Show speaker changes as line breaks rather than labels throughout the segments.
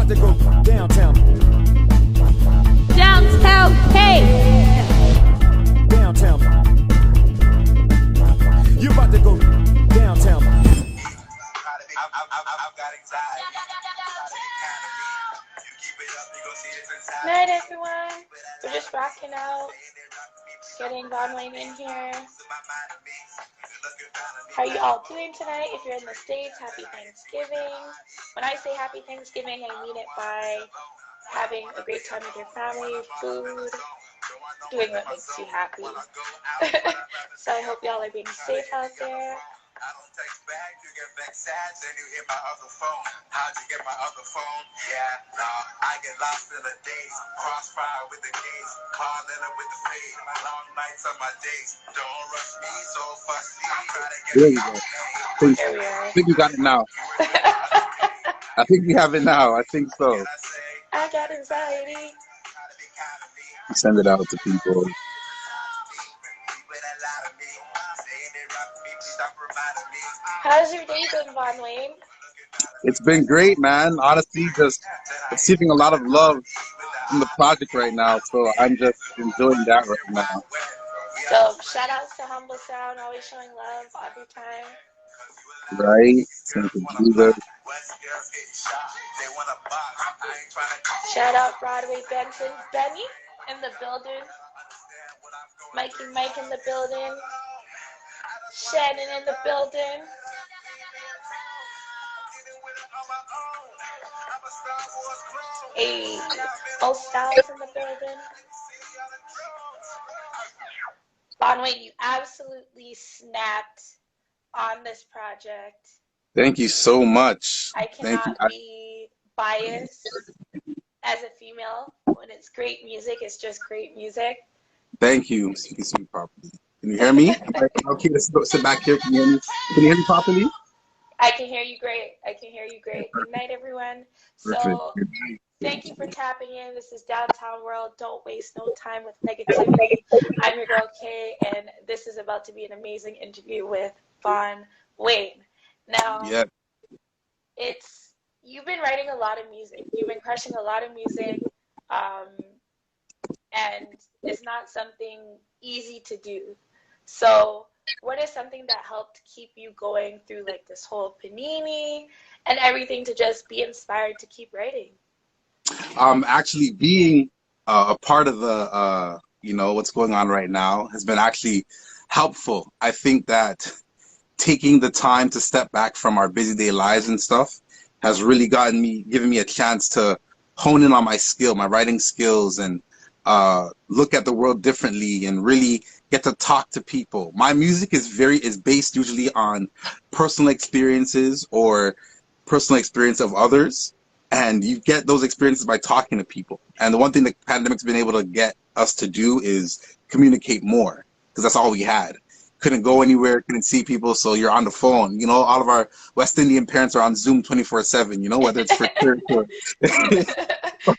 about to go downtown.
Downtown Kay.
Downtown. You about to go downtown.
Night, everyone. We're just rocking out, getting Vonne Wayne in here. How are you all doing tonight? If you're in the States, happy Thanksgiving. When I say happy Thanksgiving, I mean it by having a great time with your family, food, doing what makes you happy. So I hope y'all are being safe out there.
I don't text back, you get vexed sad, then you hit my other phone. How'd you get my other phone? Yeah, nah, I get lost in the days. Crossfire with the gaze, calling her with the fade. Long nights on my days. Don't rush me so fussy. Try to get
There
me
you
out
go.
of
There we are.
I think we got it now. I think we have it now. I think so.
I got anxiety.
Send it out to people.
How's your day been, Vonne Wayne?
It's been great, man. Honestly, just receiving a lot of love from the project right now. So I'm just enjoying that right now.
So shout outs to Humble Sound, always showing love every time.
Right? Same to Jesus.
Shout out Broadway Benson. Benny in the building. Mikey Mike in the building. Shannon in the building. Hey, both styles in the building. Vonne Wayne, you absolutely snapped on this project.
Thank you so much.
I cannot be biased as a female. When it's great music, it's just great music.
Thank you. You can see me properly. Can you hear me? Am I okay to sit back here? Can you hear me? Can you hear me properly?
I can hear you great. I can hear you great. Good night, everyone. So thank you for tapping in. This is Downtown World. Don't waste no time with negativity. I'm your girl, Kay, and this is about to be an amazing interview with Vonne Wayne. Now,
Yeah.
You've been writing a lot of music. You've been crushing a lot of music, and it's not something easy to do. So what is something that helped keep you going through like this whole panini and everything to just be inspired to keep writing?
Actually being a part of the, what's going on right now has been actually helpful. I think that taking the time to step back from our busy day lives and stuff has really given me a chance to hone in on my skill, my writing skills, and look at the world differently and really get to talk to people. My music is based usually on personal experiences or personal experience of others, and you get those experiences by talking to people. And the one thing the pandemic's been able to get us to do is communicate more, because that's all we had. Couldn't go anywhere, couldn't see people, so you're on the phone. You know, all of our West Indian parents are on Zoom 24/7, you know, whether it's for church or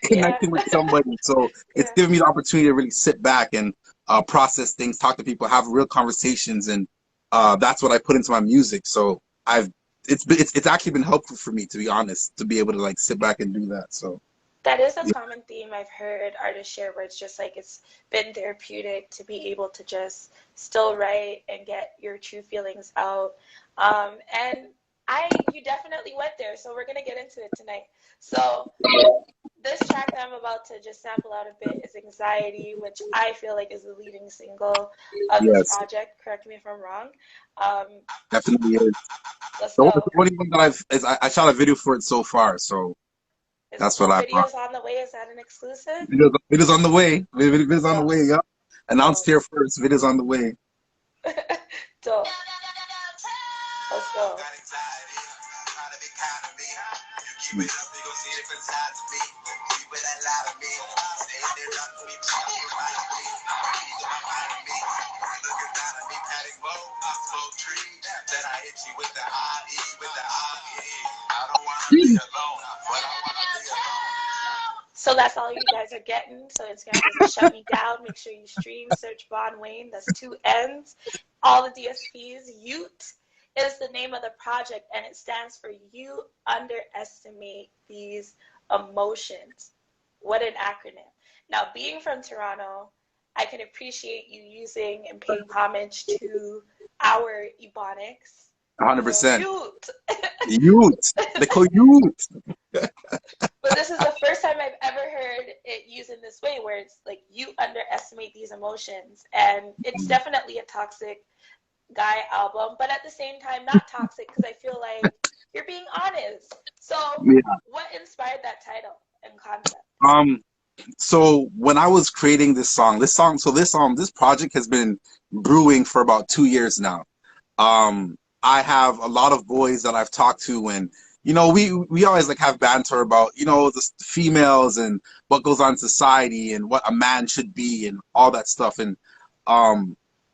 connecting with somebody. So it's given me the opportunity to really sit back and process things, talk to people, have real conversations, and that's what I put into my music. So it's actually been helpful for me, to be honest, to be able to like sit back and do that. So
that is a common theme I've heard artists share, where it's just like it's been therapeutic to be able to just still write and get your true feelings out. And you definitely went there, so we're gonna get into it tonight. So this track that I'm about to just sample out a bit is Anxiety, which I feel like is the leading single of this project. Correct me if I'm wrong.
Definitely is.
Let's
The
go.
only one that I shot a video for it so far, so that's what I brought.
Video's on the way. Is that an exclusive?
Video's on the way. Video's on the way, yeah. Announced here first. Video's on the way.
Dope. Let's go. So that's all you guys are getting. So Instagram doesn't shut me down. Make sure you stream, search Vonne Wayne. That's 2 N's. All the DSPs, Y.U.T.E, is the name of the project, and it stands for You Underestimate These Emotions. What an acronym. Now, being from Toronto, I can appreciate you using and paying homage to our Ebonics.
100%.
Y.U.T.E.
Y.U.T.E. They call Y.U.T.E.
But this is the first time I've ever heard it used in this way, where it's like, you underestimate these emotions. And it's definitely a toxic guy album, but at the same time, not toxic, because I feel like you're being honest. So
Yeah.
what inspired that title and concept?
So when I was creating this project has been brewing for about 2 years now. I have a lot of boys that I've talked to, and we always like have banter about the females and what goes on in society and what a man should be and all that stuff. And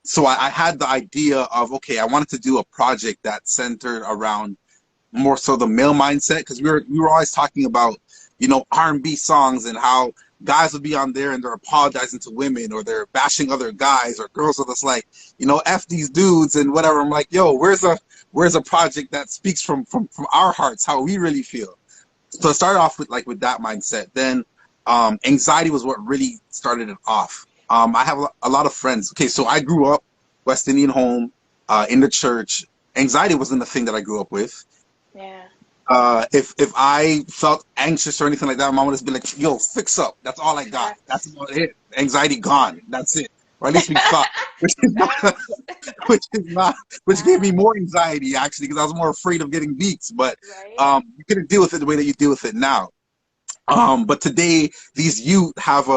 so I had the idea of, okay, I wanted to do a project that centered around more so the male mindset, because we were always talking about R&B songs and how guys would be on there and they're apologizing to women, or they're bashing other guys, or girls are just like, F these dudes and whatever. I'm like, yo, where's a project that speaks from our hearts, how we really feel? So it started off with that mindset. Then anxiety was what really started it off. I have a lot of friends. Okay, so I grew up West Indian home, in the church. Anxiety wasn't the thing that I grew up with.
Yeah.
If I felt anxious or anything like that, mom would just be like, yo, fix up. That's all I got. That's about it. Anxiety gone. That's it. Or at least we thought. Which gave me more anxiety, actually, because I was more afraid of getting beats. But you couldn't deal with it the way that you deal with it now. But today, these youth have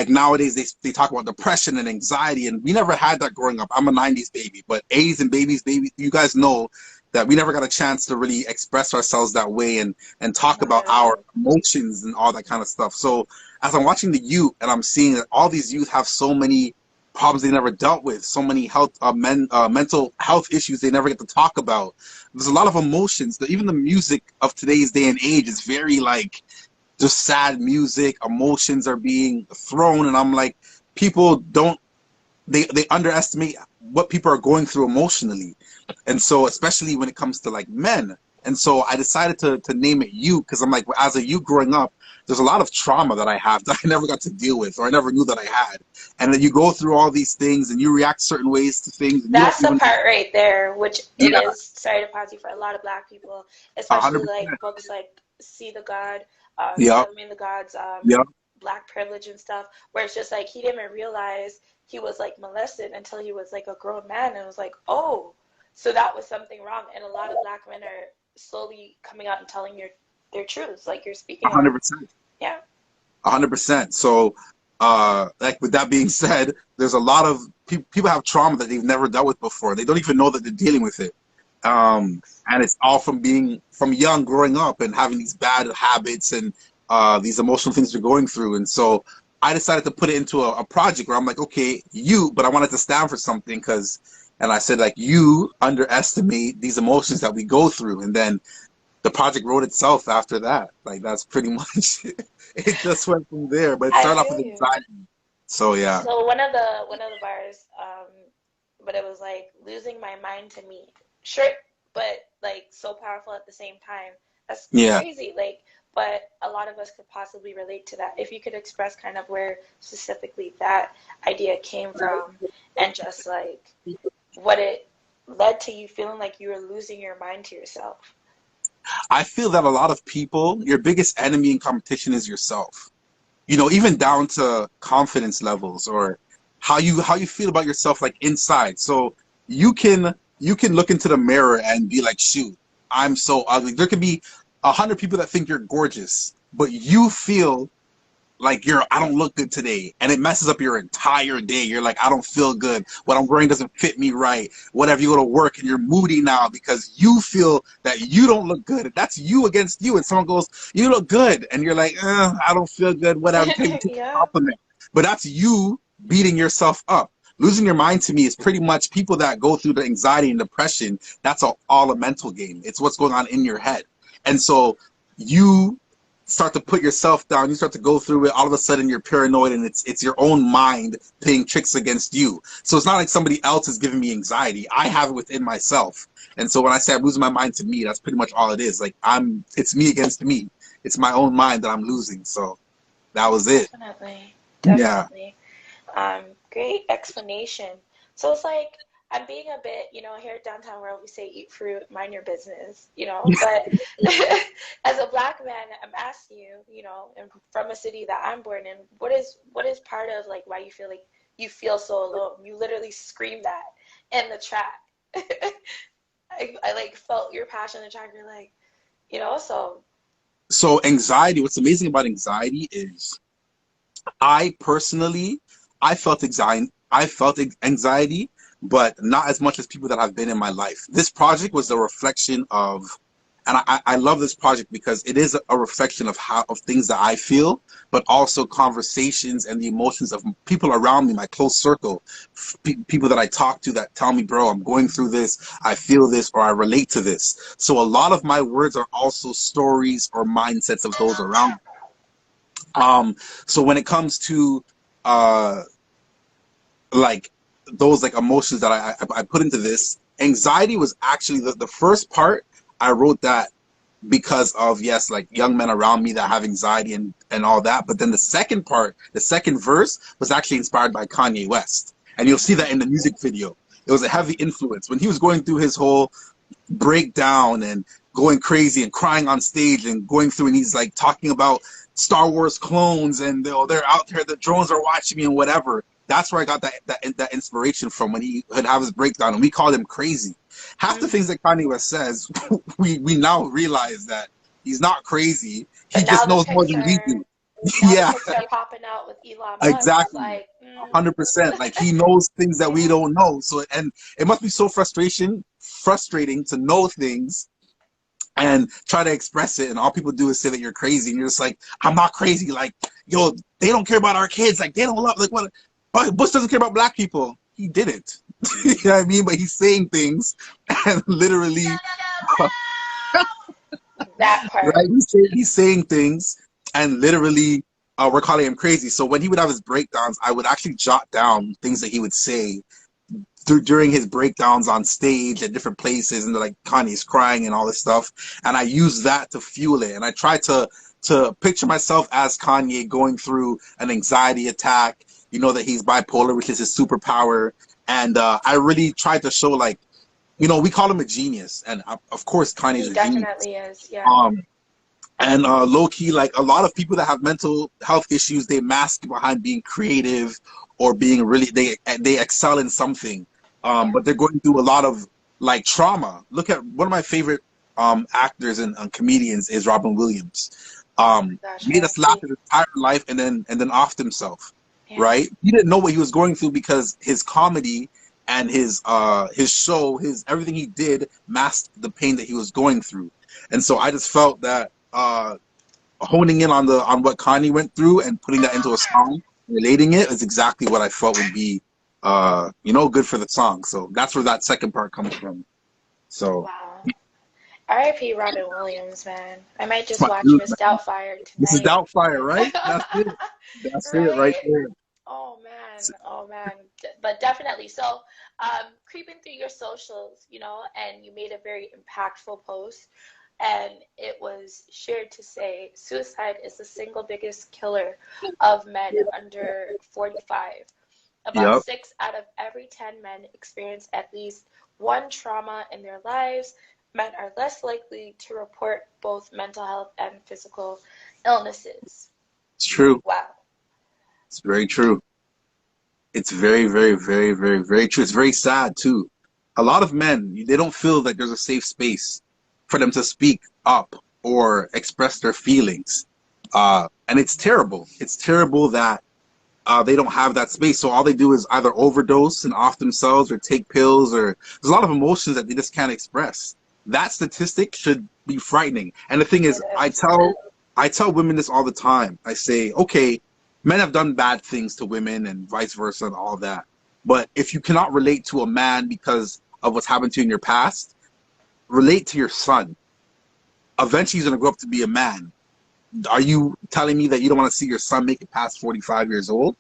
nowadays they talk about depression and anxiety, and we never had that growing up. I'm a 90s baby, but A's and baby, you guys know that we never got a chance to really express ourselves that way and talk about our emotions and all that kind of stuff. So as I'm watching the youth and I'm seeing that all these youth have so many problems they never dealt with, so many mental health issues they never get to talk about. There's a lot of emotions. Even the music of today's day and age is very just sad music. Emotions are being thrown, and I'm like, people don't, they underestimate what people are going through emotionally. And so especially when it comes to men. And so I decided to name it You, because I'm like, as a youth growing up, there's a lot of trauma that I have that I never got to deal with, or I never knew that I had. And then you go through all these things and you react certain ways to things. And
that's the part right there, which it is, sorry to pause you, for a lot of Black people, especially
100%.
books like See the God,
Yep.
the Gods,
Yep.
Black privilege and stuff, where it's just he didn't even realize he was molested until he was a grown man, and it was oh, so that was something wrong. And a lot of Black men are slowly coming out and telling their truths, you're speaking
100%.
Yeah.
100%. So with that being said, there's a lot of people have trauma that they've never dealt with before. They don't even know that they're dealing with it. And it's all from being young, growing up and having these bad habits and these emotional things they're going through. And so I decided to put it into a project where I'm like, okay, but I wanted to stand for something, and I said, you underestimate these emotions that we go through. And then the project wrote itself after that. That's pretty much it. It just went from there. But it started off with anxiety. So yeah.
So one of the bars, but it was losing my mind to me. Short, but so powerful at the same time. That's crazy. But a lot of us could possibly relate to that. If you could express kind of where specifically that idea came from, and just what it led to you feeling like you were losing your mind to yourself.
I feel that a lot of people, your biggest enemy in competition is yourself. Even down to confidence levels, or how you feel about yourself inside. So you can look into the mirror and be like, shoot, I'm so ugly. There could be 100 people that think you're gorgeous, but you feel I don't look good today, and it messes up your entire day. You're like, I don't feel good. What I'm wearing doesn't fit me right. Whatever, you go to work and you're moody now because you feel that you don't look good. That's you against you. And someone goes, you look good. And you're like, I don't feel good. Whatever. Compliment. But that's you beating yourself up. Losing your mind to me is pretty much people that go through the anxiety and depression. That's all a mental game. It's what's going on in your head. And so you start to put yourself down, you start to go through it, all of a sudden you're paranoid, and it's your own mind playing tricks against you. So it's not like somebody else is giving me anxiety. I have it within myself. And so when I say I'm losing my mind, to me, that's pretty much all it is. Like, it's me against me. It's my own mind that I'm losing. So that was it.
Definitely.
Yeah.
Definitely. Great explanation. So it's like, I'm being a bit, you know, here at Downtown World, we say eat fruit, mind your business, you know, but as a Black man, I'm asking you, you know, and from a city that I'm born in, what is part of like why you feel so alone? You literally scream that in the track. I like felt your passion in the track. You're like, you know,
So anxiety, what's amazing about anxiety is I personally, I felt anxiety, but not as much as people that have been in my life. This project was a reflection of, and I love this project because it is a reflection of things that I feel, but also conversations and the emotions of people around me, my close circle, people that I talk to that tell me, bro, I'm going through this, I feel this, or I relate to this. So a lot of my words are also stories or mindsets of those around me. So when it comes to like those like emotions that I put into this, anxiety was actually the first part. I wrote that because of, yes, like young men around me that have anxiety and all that. But then the second part, the second verse, was actually inspired by Kanye West. And you'll see that in the music video. It was a heavy influence. When he was going through his whole breakdown and going crazy and crying on stage and going through, and he's like talking about Star Wars clones and they're out there, the drones are watching me and whatever. That's where I got that inspiration from, when he would have his breakdown, and we called him crazy. Half the things that Kanye West says, we now realize that he's not crazy. He just knows more than we do. Yeah,
the picture popping out with Elon Musk,
exactly.
like
100%. Like, he knows things that we don't know. So, and it must be so frustrating to know things and try to express it, and all people do is say that you're crazy, and you're just like, I'm not crazy. Like, yo, they don't care about our kids. Like, they don't love, like, what? Bush doesn't care about Black people. He didn't. You know what I mean? But he's saying things and literally
that part.
right? He's saying things and literally we're calling him crazy. So when he would have his breakdowns, I would actually jot down things that he would say during his breakdowns on stage at different places, and like Kanye's crying and all this stuff. And I use that to fuel it. And I try to picture myself as Kanye going through an anxiety attack, you know, that he's bipolar, which is his superpower. And I really tried to show, like, you know, we call him a genius. And of course, Kanye's a genius.
He definitely is, yeah.
And low-key, like, a lot of people that have mental health issues, they mask behind being creative or being really, they excel in something. But they're going through a lot of, like, trauma. Look at one of my favorite actors and comedians is Robin Williams. Made us laugh his entire life and then offed himself, right? He didn't know what he was going through because his comedy and his show, everything he did masked the pain that he was going through. And so I just felt that honing in on what Kanye went through and putting that into a song, relating it, is exactly what I felt would be you know, good for the song. So that's where that second part comes from. So
wow. R.I.P. Robin Williams, man. I might just watch Miss Doubtfire tonight.
This is Doubtfire, right? That's it. That's right? It right there.
Oh man. But definitely. So, creeping through your socials, you know, and you made a very impactful post, and it was shared to say suicide is the single biggest killer of men under 45. About 6 out of every 10 men experience at least one trauma in their lives. Men are less likely to report both mental health and physical illnesses.
It's true.
Wow.
It's very true. It's very, very, very, very, very true. It's very sad, too. A lot of men, they don't feel that there's a safe space for them to speak up or express their feelings. And it's terrible. It's terrible that they don't have that space. So all they do is either overdose and off themselves or take pills, or there's a lot of emotions that they just can't express. That statistic should be frightening. And the thing is, I tell women this all the time. I say, okay, men have done bad things to women and vice versa and all that. But if you cannot relate to a man because of what's happened to you in your past, relate to your son. Eventually he's going to grow up to be a man. are you telling me that you don't want to see your son make it past 45 years old?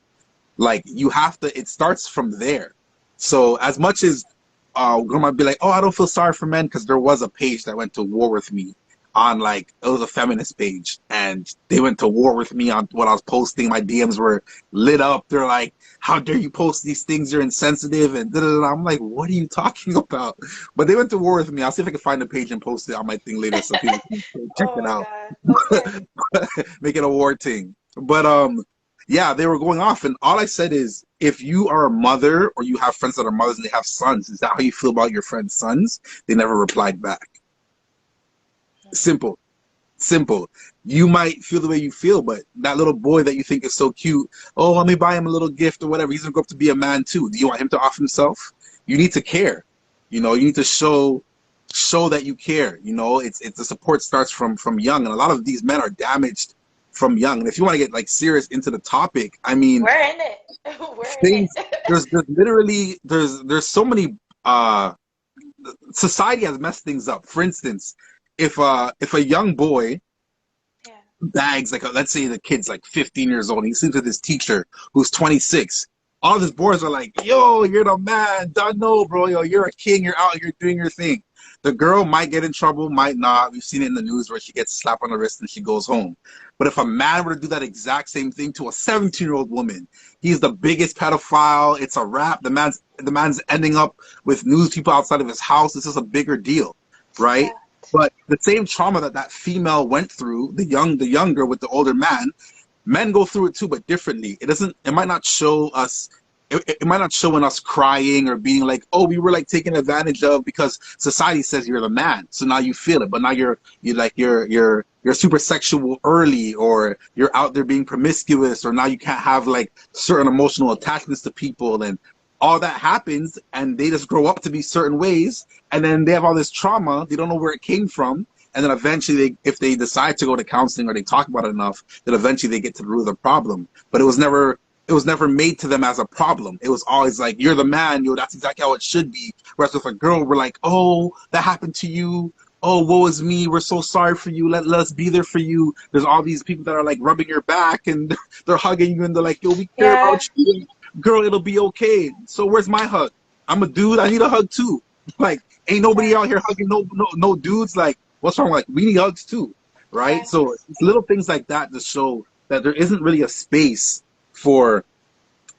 Like, you have to, it starts from there. So as much as grandma be like, oh, I don't feel sorry for men, because there was a page that went to war with me on, like, it was a feminist page, and they went to war with me on what I was posting. My DMs were lit up. They're like, how dare you post these things? You're insensitive. And da-da-da. I'm like, what are you talking about? But they went to war with me. I'll see if I can find the page and post it on my thing later so people can check
Oh
it
my
out.
God. Okay.
Make it a war thing. But yeah, they were going off, and all I said is, if you are a mother or you have friends that are mothers and they have sons, is that how you feel about your friends' sons? They never replied back. Simple. Simple. You might feel the way you feel, but that little boy that you think is so cute, oh, let me buy him a little gift or whatever, he's gonna grow up to be a man too. Do you want him to off himself? You need to care. You know, you need to show that you care. You know, it's the support starts from young, and a lot of these men are damaged from young. And if you want to get like serious into the topic, I mean,
We're in it. We're in
things
it.
there's literally there's so many society has messed things up. For instance, if a young boy
Yeah.
bags, like, let's say the kid's like 15 years old and he sleeps with his teacher who's 26, all of his boys are like, yo, you're the man, don't know, bro, yo, you're a king, you're out, you're doing your thing. The girl might get in trouble, might not. We've seen it in the news where she gets slapped on the wrist and she goes home. But if a man were to do that exact same thing to a 17-year-old woman, he's the biggest pedophile. It's a wrap. The man's ending up with news people outside of his house. This is a bigger deal, right?
Yeah.
But the same trauma that female went through, the younger with the older man, men go through it too, but differently. It might not show us. It might not show in us crying or being like, oh, we were like taken advantage of because society says you're the man, so now you feel it. But now you're super sexual early, or you're out there being promiscuous, or now you can't have like certain emotional attachments to people, and all that happens, and they just grow up to be certain ways, and then they have all this trauma. They don't know where it came from, and then eventually, if they decide to go to counseling or they talk about it enough, then eventually they get to the root of the problem. But it was never made to them as a problem. It was always like, you're the man, yo, that's exactly how it should be. Whereas with a girl, we're like, oh, that happened to you. Oh, woe is me. We're so sorry for you. Let us be there for you. There's all these people that are like rubbing your back and they're hugging you and they're like, yo, we care
Yeah.
about you. Girl, it'll be okay. So where's my hug? I'm a dude. I need a hug too. Like, ain't nobody out here hugging no dudes. Like, what's wrong? Like, we need hugs too, right?
Yeah.
So it's little things like that to show that there isn't really a space for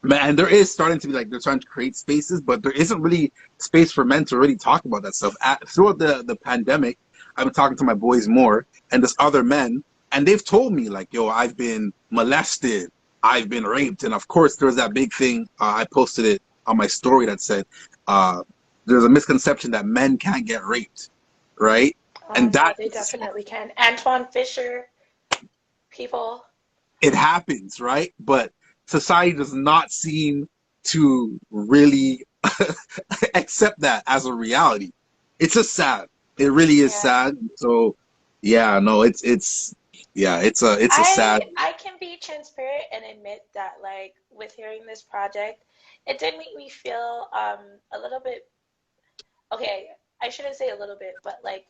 men. And there is starting to be like, they're trying to create spaces, but there isn't really space for men to really talk about that stuff. Throughout the pandemic, I've been talking to my boys more and there's other men, and they've told me like, yo, I've been molested, I've been raped. And of course there was that big thing, I posted it on my story that said, there's a misconception that men can't get raped, right? And
Yeah,
that
they definitely can. Antoine Fisher, people.
it happens, right? But society does not seem to really accept that as a reality. It's just sad. It really is
Yeah.
sad. So yeah, no, it's a sad.
I can be transparent and admit that, like, with hearing this project, it did make me feel a little bit, okay, I shouldn't say a little bit, but like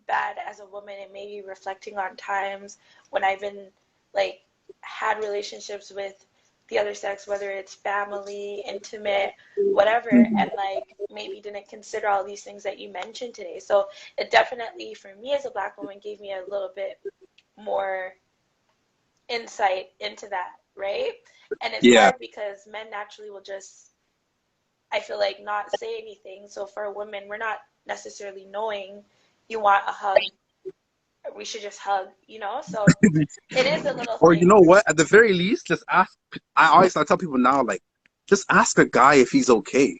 bad as a woman, and maybe reflecting on times when I've been like had relationships with the other sex, whether it's family, intimate, whatever, and like maybe didn't consider all these things that you mentioned today. So it definitely, for me as a Black woman, gave me a little bit more insight into that, right? And it's
Yeah.
hard because men naturally will just, I feel like, not say anything. So for a woman, we're not necessarily knowing you want a hug, we should just hug, you know? So it is a little
Or
thing.
you know what? At the very least, just ask. I tell people now, like, just ask a guy if he's okay.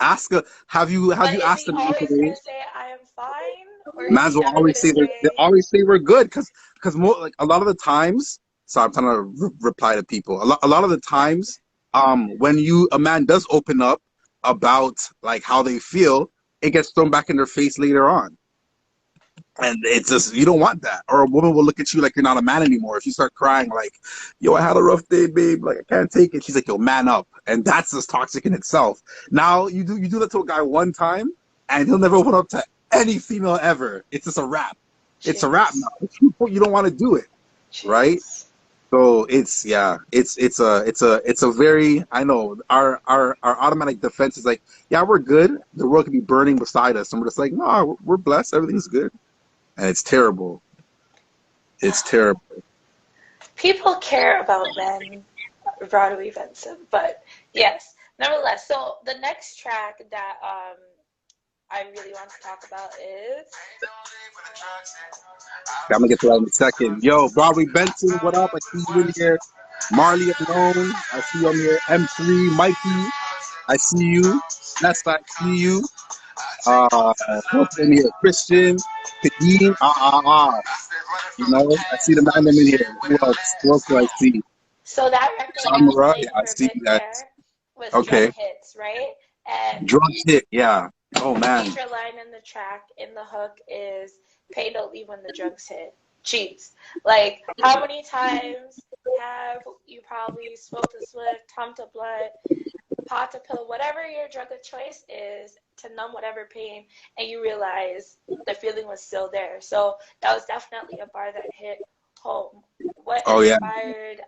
Ask a. Have you
But is
asked
he
him
always
today?
going to say, I am fine? Or is
Mans
he
will
ever
always
going
say
to
they
say,
always say we're good, because more like a lot of the times. So I'm trying to reply to people. A lot of the times, when a man does open up about like how they feel, it gets thrown back in their face later on. And it's just, you don't want that. Or a woman will look at you like you're not a man anymore. If you start crying like, yo, I had a rough day, babe, like I can't take it. She's like, yo, man up. And that's just toxic in itself. Now you do that to a guy one time and he'll never open up to any female ever. It's just a wrap. it's a wrap now.
Jeez.
You don't want to do it, right?
Jeez.
So it's a very, I know our automatic defense is like, yeah, we're good. The world could be burning beside us, and we're just like, no, we're blessed. Everything's good, and it's terrible. It's terrible.
People care about men, Broadway Benson, but yes, nevertheless. So the next track that I really want to talk about is
I'm gonna get to that in a second. Yo, Broadway Benson, what up? I see you in here. Marley alone. I see you on here. M3, Mikey. I see you. Nesta, I see you. What's in here? Christian, Kadeem. You know, I see the man them in here. Who else? Who else do I see?
so that record that was
Samara.
playing
Yeah, I
for a
see
bit
that.
there was
Okay.
Drug Hits, right? And
Drug hit. Yeah. Oh
the
man.
feature line in the track in the hook is "Pay don't leave when the drugs hit." Jeez, like how many times have you probably smoked a swift, pumped a blunt, pot a pill, whatever your drug of choice is to numb whatever pain, and you realize the feeling was still there. So that was definitely a bar that hit home. What
Oh yeah.
inspired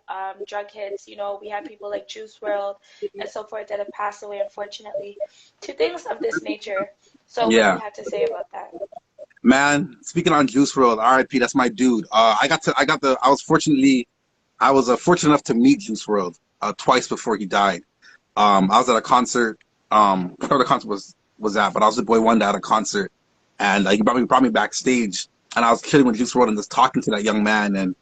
drug hits? You know, we had people like Juice World and so forth that have passed away, unfortunately, to things of this nature. So what do
Yeah.
you have to say about that?
Man, speaking on Juice World, RIP, that's my dude. I was fortunate enough to meet Juice World twice before he died. I was at a concert. I forgot what the concert was at, but I was with Boy Wonder at a concert, and he brought me backstage, and I was chilling with Juice WRLD and just talking to that young man, and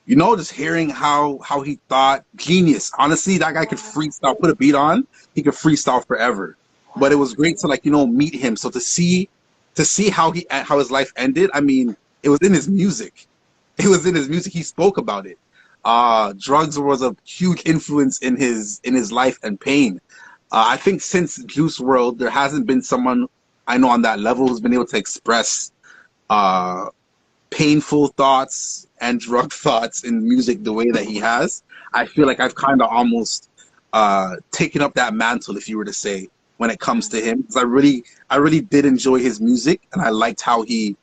you know, just hearing how he thought, genius. Honestly, that guy could freestyle, put a beat on, he could freestyle forever. But it was great to, like, you know, meet him. So to see how his life ended, I mean, it was in his music. It was in his music. He spoke about it. Drugs was a huge influence in his life and pain. I think since Juice WRLD, there hasn't been someone I know on that level who's been able to express painful thoughts and drug thoughts in music the way that he has. I feel like I've kind of almost taken up that mantle, if you were to say, when it comes to him. 'Cause I really did enjoy his music, and I liked how he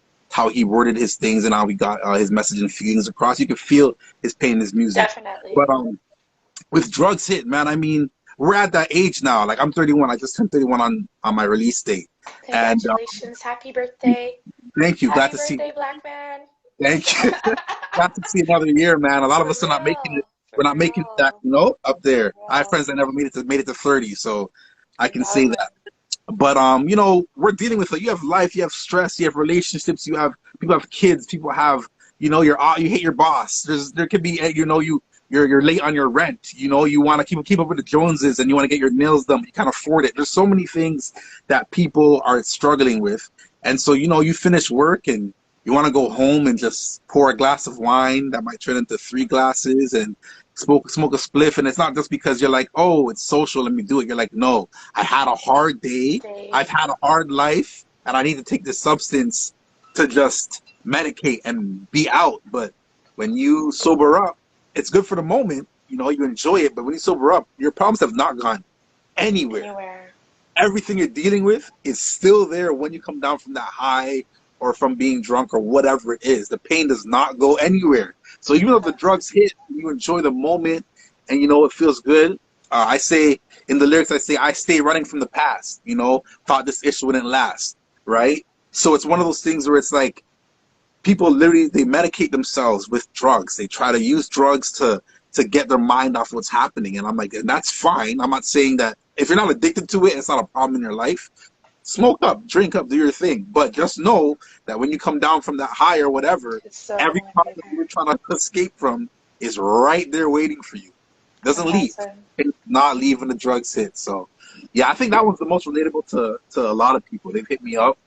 worded his things and how he got his message and feelings across. You could feel his pain in his music.
Definitely.
But with Drugs Hit, man, I mean, we're at that age now. Like, I'm 31. I just turned 31 on my release date.
Congratulations. Happy birthday.
Thank you. Glad
Happy
to see.
birthday, Black man.
Thank you. Glad to see another year, man. A lot of us are not making it. We're not making that, you know, up there. I have friends that never made it to 30, so I can say that. But you know, we're dealing with it. You have life, you have stress, you have relationships, people have kids, people have, you know, you hate your boss. There could be, you know, you're late on your rent. You know, you want to keep up with the Joneses, and you want to get your nails done, but you can't afford it. There's so many things that people are struggling with, and so, you know, you finish work and you want to go home and just pour a glass of wine that might turn into 3 glasses and smoke a spliff. And it's not just because you're like, oh, it's social, let me do it. You're like, no, I had a hard day, I've had a hard life, and I need to take this substance to just medicate and be out. But when you sober up, it's good for the moment, you know, you enjoy it. But when you sober up, your problems have not gone anywhere. Everything you're dealing with is still there when you come down from that high or from being drunk or whatever it is. The pain does not go anywhere. So even though the drugs hit, you enjoy the moment, and you know it feels good. I say in the lyrics, I stay running from the past. You know, thought this issue wouldn't last, right? So it's one of those things where it's like people literally, they medicate themselves with drugs. They try to use drugs to get their mind off what's happening, and I'm like, and that's fine. I'm not saying that if you're not addicted to it, it's not a problem in your life. Smoke up, drink up, do your thing. But just know that when you come down from that high or whatever, every problem that you're trying to escape from is right there waiting for you. Doesn't leave. It's not leave when the drugs hit. So, yeah, I think that one's the most relatable to a lot of people. They've hit me up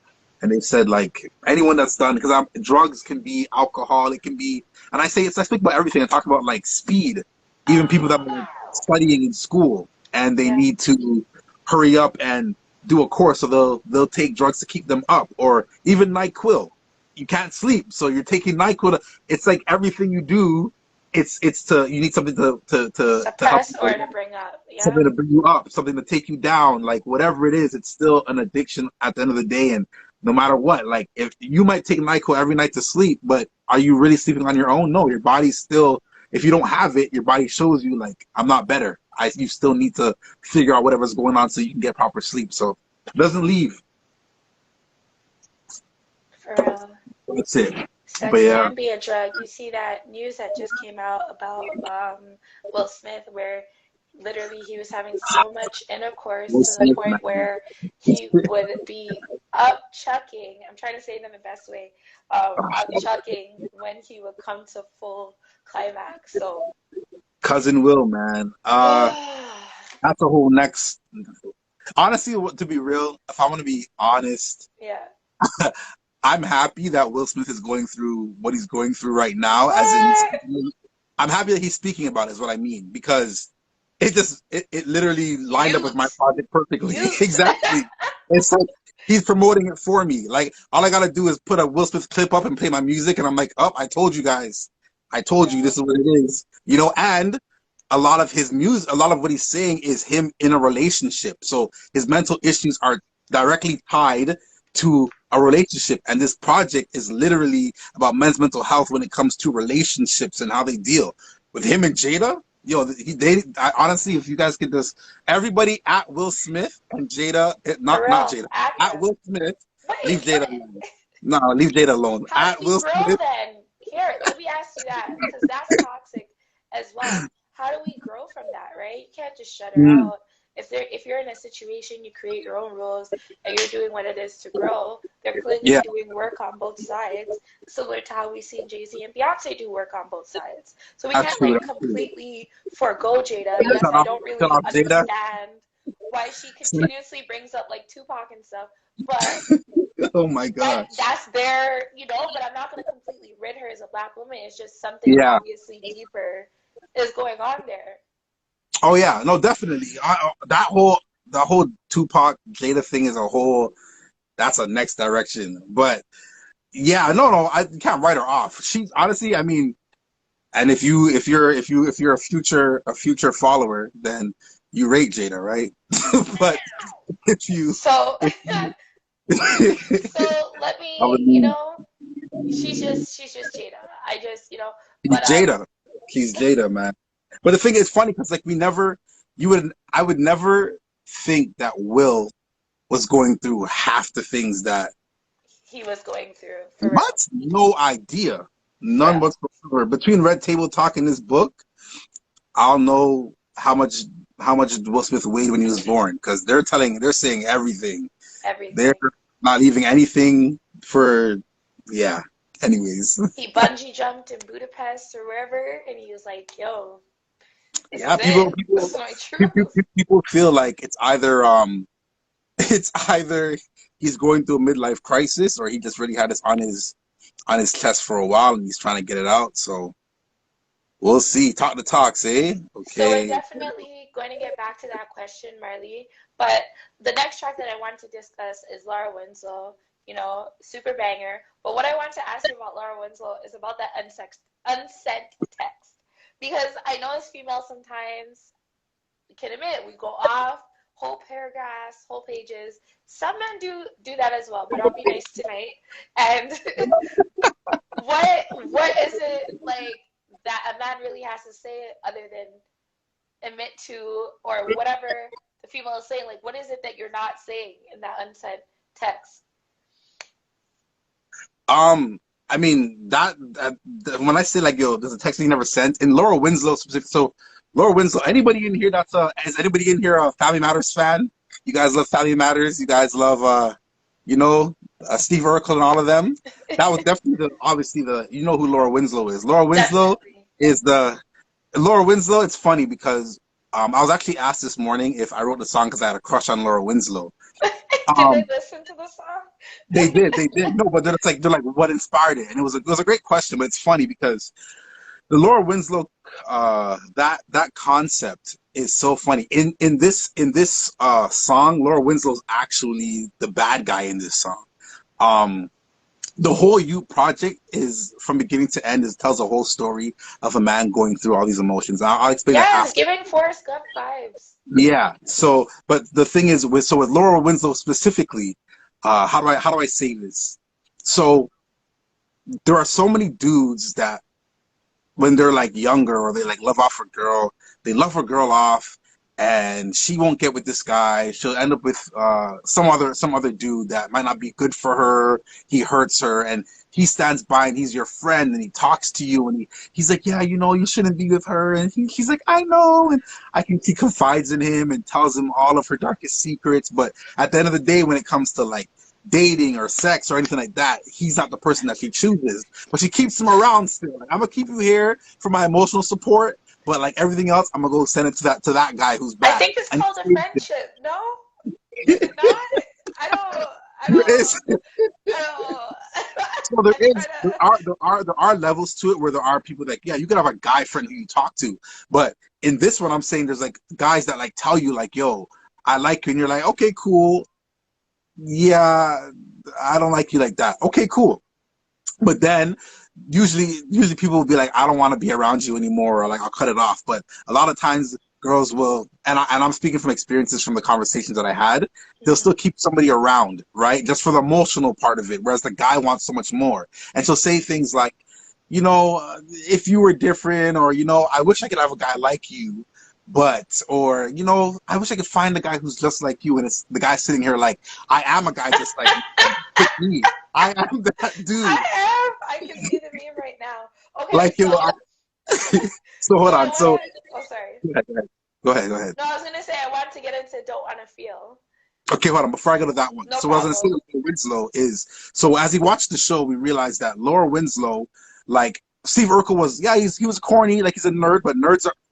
and they've said, like, anyone that's done, because drugs can be alcohol, it can be, and I speak about everything. I talk about, like, speed. Even people that are studying in school and they need to hurry up and do a course, so they'll take drugs to keep them up. Or even NyQuil, you can't sleep, so you're taking NyQuil. It's like everything you do, it's you need something to
suppress
help
or to bring up,
something to bring you up, something to take you down. Like whatever it is, it's still an addiction at the end of the day. And no matter what. Like, if you might take NyQuil every night to sleep, but are you really sleeping on your own? No, your body's still, if you don't have it, your body shows you, like, I'm not better. You still need to figure out whatever's going on so you can get proper sleep. So it doesn't leave.
For real.
That's it.
So
But
it
yeah,
can be a drug. You see that news that just came out about Will Smith, where literally he was having so much intercourse
Will
to the
Smith,
point
man.
where he would be up chucking. I'm trying to say it in the best way. Up chucking when he would come to full climax. So
Cousin Will, man. That's a whole next. Honestly, to be real, if I want to be honest,
yeah.
I'm happy that Will Smith is going through what he's going through right now. As in, I'm happy that he's speaking about it, is what I mean, because it literally lined up with my project perfectly.
You.
Exactly. It's like he's promoting it for me. Like, all I gotta do is put a Will Smith clip up and play my music, and I'm like, oh, I told you guys. I told you this is what it is. And a lot of his music, a lot of what he's saying is him in a relationship. So his mental issues are directly tied to a relationship. And this project is literally about men's mental health when it comes to relationships and how they deal. With him and Jada, honestly, if you guys could just, everybody at Will Smith and Jada, not Jada, at Will Smith, leave Jada alone. No, leave Jada alone.
How
At
do we
Will
grow
Smith.
then? Here, let me ask you that, because that's toxic as well. How do we grow from that, right? You can't just shut her out. If you're in a situation, you create your own rules, and you're doing what it is to grow. They're clearly doing work on both sides, similar to how we've seen Jay-Z and Beyonce do work on both sides. So we can't completely forego Jada. Yes, I don't really understand why she continuously brings up like Tupac and stuff, but
oh my God,
that's their, but I'm not going to completely rid her as a black woman. It's just something obviously deeper is going on there.
Oh yeah, no, definitely. The whole Tupac Jada thing is that's a next direction. But yeah, no, I can't write her off. She honestly, I mean, and if you're a future follower, then you rate Jada, right? But if you
so let me, she's just Jada. I just, but
she's Jada, man. But the thing is funny because like I would never think that Will was going through half the things that
he was going through.
What? No idea. None whatsoever. Between Red Table Talk and this book, I'll know how much Will Smith weighed when he was born, because they're saying everything. They're not leaving anything for anyways.
He bungee jumped in Budapest or wherever, and he was like, yo,
people feel like it's either he's going through a midlife crisis, or he just really had this on his chest for a while and he's trying to get it out. So we'll see. Talk the talks, eh? Okay.
So we're definitely going to get back to that question, Marley. But the next track that I want to discuss is Laura Winslow. Super banger. But what I want to ask you about Laura Winslow is about that unsent text. Because I know as females sometimes, we can admit, we go off whole paragraphs, whole pages. Some men do that as well, but I'll be nice tonight. And what is it like that a man really has to say other than admit to, or whatever the female is saying? Like, what is it that you're not saying in that unsent text?
I mean, that when I say like, yo, there's a text you never sent, in Laura Winslow specific. So Laura Winslow, anybody in here is anybody in here a Family Matters fan? You guys love Family Matters. You guys love Steve Urkel and all of them. That was definitely obviously you know who Laura Winslow is. Laura Winslow Laura Winslow. It's funny because I was actually asked this morning if I wrote the song because I had a crush on Laura Winslow.
Did they listen to the song?
They did. No, but they're like, what inspired it? And it was a great question, but it's funny because the Laura Winslow, that concept is so funny. In this song, Laura Winslow's actually the bad guy in this song. The whole Y.U.T.E project is from beginning to end tells a whole story of a man going through all these emotions. I'll explain that after.
Giving Forrest Gump vibes.
Yeah. So, but the thing is with Laura Winslow specifically, how do I say this? So there are so many dudes that when they're like younger or they like love off a girl, they love her girl off, and she won't get with this guy. She'll end up with some other dude that might not be good for her. He hurts her, and he stands by and he's your friend and he talks to you and he's like, yeah, you know, you shouldn't be with her. And he's like, I know. And he confides in him and tells him all of her darkest secrets. But at the end of the day, when it comes to like dating or sex or anything like that, he's not the person that she chooses. But she keeps him around still. Like, I'm gonna keep you here for my emotional support, but like everything else, I'm gonna go send it to that guy who's bad.
I think it's called a friendship. No, is it not? I don't.
There is.
I
So there are levels to it where there are people that, yeah, you could have a guy friend who you talk to, but in this one I'm saying there's like guys that like tell you like, yo, I like you, and you're like, okay, cool. Yeah, I don't like you like that. Okay, cool. But then usually people will be like, I don't want to be around you anymore, or like I'll cut it off. But a lot of times girls will, and I'm speaking from experiences from the conversations that I had, they'll still keep somebody around, right? Just for the emotional part of it, whereas the guy wants so much more. And she'll say things like, you know, if you were different, or, you know, I wish I could have a guy like you, but, or, you know, I wish I could find a guy who's just like you. And it's the guy sitting here like, I am a guy just like you. Pick me. I am that dude.
I can see the meme right now. Okay,
like,
so,
you know, so hold on. So,
oh, sorry.
Go ahead.
No, I was gonna say I wanted to get into Don't Wanna Feel.
Okay, hold on. Before I go to that one,
No
so what I was
problem.
going to say with Winslow is, so as he watched the show, we realized that Laura Winslow, like Steve Urkel was, yeah, he was corny, like he's a nerd, but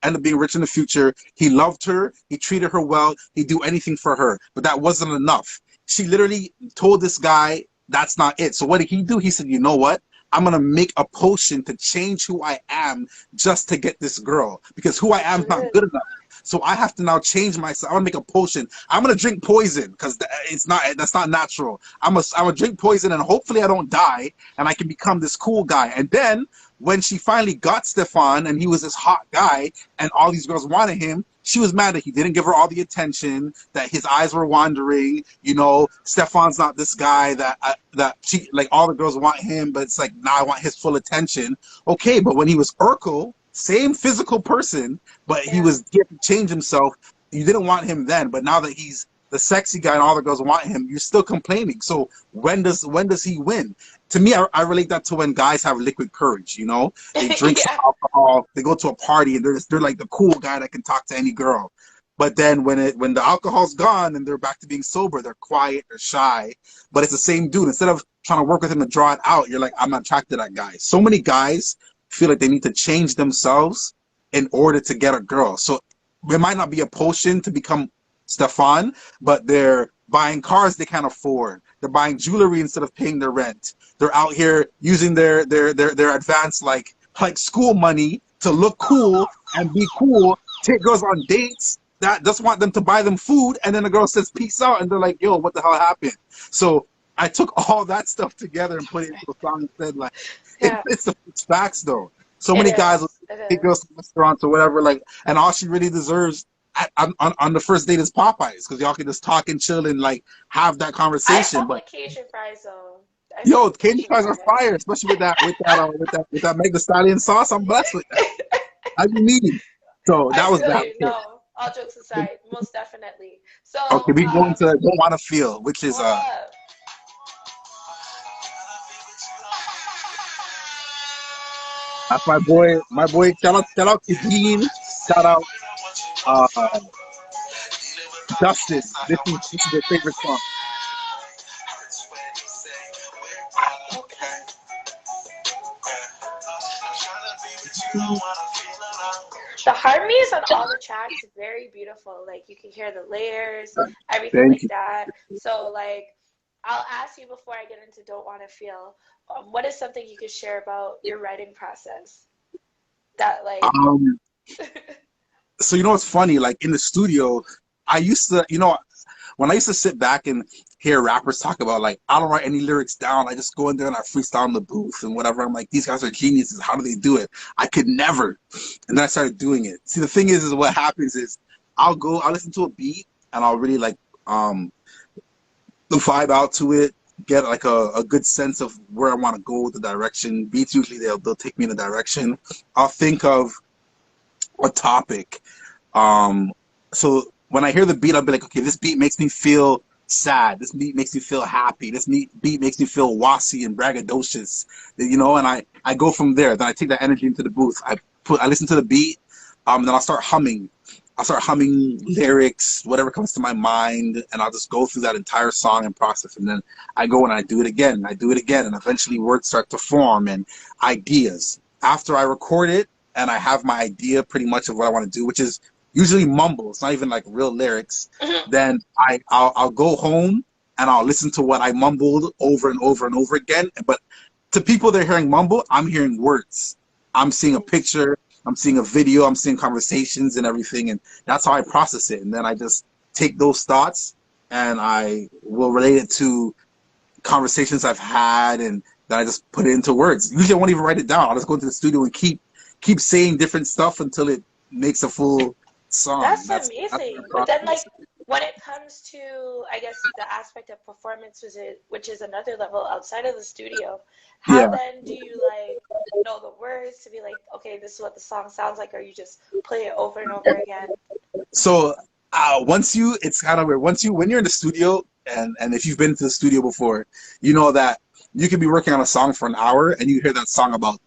end up being rich in the future. He loved her, he treated her well, he'd do anything for her, but that wasn't enough. She literally told this guy that's not it. So what did he do? He said, you know what? I'm going to make a potion to change who I am just to get this girl, because who I am is not good enough. So I have to now change myself. I'm gonna make a potion. I'm gonna drink poison because that's not natural. I'm gonna drink poison and hopefully I don't die and I can become this cool guy. And then when she finally got Stefan and he was this hot guy and all these girls wanted him, she was mad that he didn't give her all the attention, that his eyes were wandering. You know, Stefan's not this guy that she, like, all the girls want him, but it's like, now I want his full attention. Okay, but when he was Urkel, same physical person, but he was getting to change himself. You didn't want him then, but now that he's the sexy guy and all the girls want him, you're still complaining. So when does he win? To me, I relate that to when guys have liquid courage. You know, they drink some alcohol, they go to a party, and they're like the cool guy that can talk to any girl. But then when the alcohol's gone and they're back to being sober, they're quiet, they're shy. But it's the same dude. Instead of trying to work with him and draw it out, you're like, I'm not attracted to that guy. So many guys feel like they need to change themselves in order to get a girl. So it might not be a potion to become Stefan, but they're buying cars they can't afford. They're buying jewelry instead of paying their rent. They're out here using their advanced like school money to look cool and be cool, take girls on dates that just want them to buy them food, and then the girl says peace out and they're like, yo, what the hell happened? So I took all that stuff together and put it into a song and said, like, it's facts though. So many guys will take girls to restaurants or whatever, like, and all she really deserves on the first date is Popeyes, because y'all can just talk and chill and like have that conversation. But
Cajun fries though.
Yo, Cajun fries are fire, especially with that Meg Thee Stallion sauce. I'm blessed with that. I mean, so that was that.
No, all jokes aside, most definitely. So
okay, we go into Don't Wanna Feel, which is that's my boy. Shout out to Dean. Shout out Justin. This is their favorite song.
The harmonies on all the tracks are very beautiful. Like, you can hear the layers, everything like that. So, like, I'll ask you before I get into Don't Wanna Feel, what is something you could share about your writing process? That, like...
So, you know what's funny? Like, in the studio, I used to, you know, when I used to sit back and hear rappers talk about, like, I don't write any lyrics down, I just go in there and I freestyle in the booth and whatever. I'm like, these guys are geniuses. How do they do it? I could never. And then I started doing it. See, the thing is what happens is I'll listen to a beat and I'll really, like, the vibe out to it, get like a good sense of where I want to go with the direction. Beats usually they'll take me in a direction. I'll think of a topic. So when I hear the beat, I'll be like, okay, this beat makes me feel sad. This beat makes me feel happy. This beat makes me feel wassy and braggadocious. You know, and I go from there. Then I take that energy into the booth. I listen to the beat. Then I'll start humming. I'll start humming lyrics, whatever comes to my mind, and I'll just go through that entire song and process. And then I go and I do it again, and I do it again, and eventually words start to form and ideas. After I record it and I have my idea pretty much of what I want to do, which is usually mumble, it's not even like real lyrics, then I'll go home and I'll listen to what I mumbled over and over and over again. But to people that are hearing mumble, I'm hearing words. I'm seeing a picture. I'm seeing a video, I'm seeing conversations and everything, and that's how I process it. And then I just take those thoughts and I will relate it to conversations I've had, and then I just put it into words. Usually I won't even write it down. I'll just go into the studio and keep saying different stuff until it makes a full song.
That's amazing. But then, like, when it comes to, I guess, the aspect of performance, which is another level outside of the studio, how then do you, like, know the words to be like, okay, this is what the song sounds like, or you just play it over and over again?
So it's kind of weird. When you're in the studio, and if you've been to the studio before, you know that you can be working on a song for an hour and you hear that song about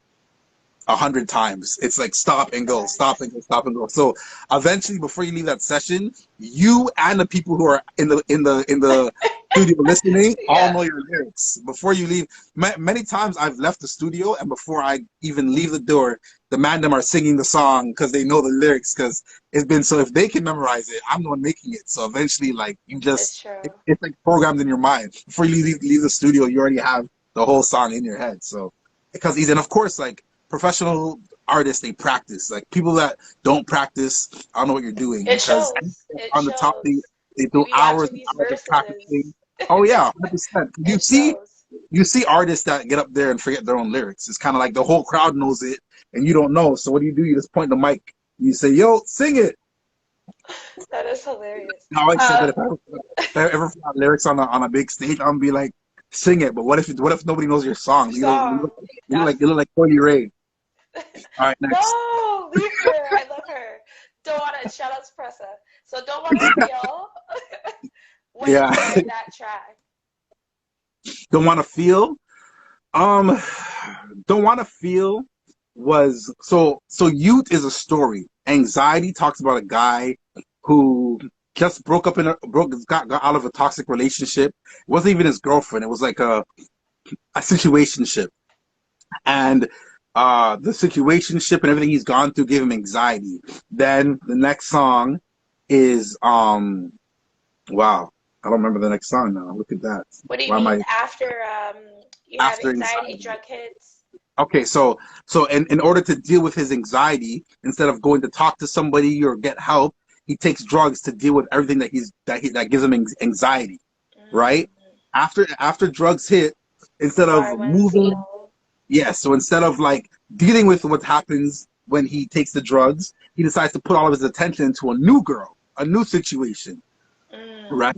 100 times. It's like stop and go, stop and go, stop and go. So eventually, before you leave that session, you and the people who are in the studio listening all know your lyrics. Before you leave, many times I've left the studio, and before I even leave the door, the mandem are singing the song because they know the lyrics, because it's been so. If they can memorize it, I'm the one making it. So eventually, like, you just it's like programmed in your mind. Before you leave the studio, you already have the whole song in your head. So because easy, and of course, like, professional artists, they practice. Like, people that don't practice, I don't know what you're doing.
It shows.
On the top, they do hours and hours of practicing. Oh yeah, 100%. You see artists that get up there and forget their own lyrics. It's kind of like the whole crowd knows it and you don't know. So what do? You just point the mic. You say, "Yo, sing it."
That is hilarious.
Now I said that if I ever find lyrics on a big stage, I'm gonna be like, "Sing it." But what if nobody knows your song? You look like Coily Ray. All right, next.
No, leave her. I love her. Don't want to. Shout out to Pressa. So don't want to feel. When you heard that track.
Don't want to feel. Don't want to feel was so Y.U.T.E is a story. Anxiety talks about a guy who just got out of a toxic relationship. It wasn't even his girlfriend. It was like a situationship, and the situationship and everything he's gone through gave him anxiety. Then the next song is wow, I don't remember the next song now. Look at that.
What do you mean after you have anxiety, drug hits?
Okay, so in order to deal with his anxiety, instead of going to talk to somebody or get help, he takes drugs to deal with everything that gives him anxiety, right? After drugs hit, instead of moving, so instead of like dealing with what happens when he takes the drugs, he decides to put all of his attention into a new girl, a new situation, right?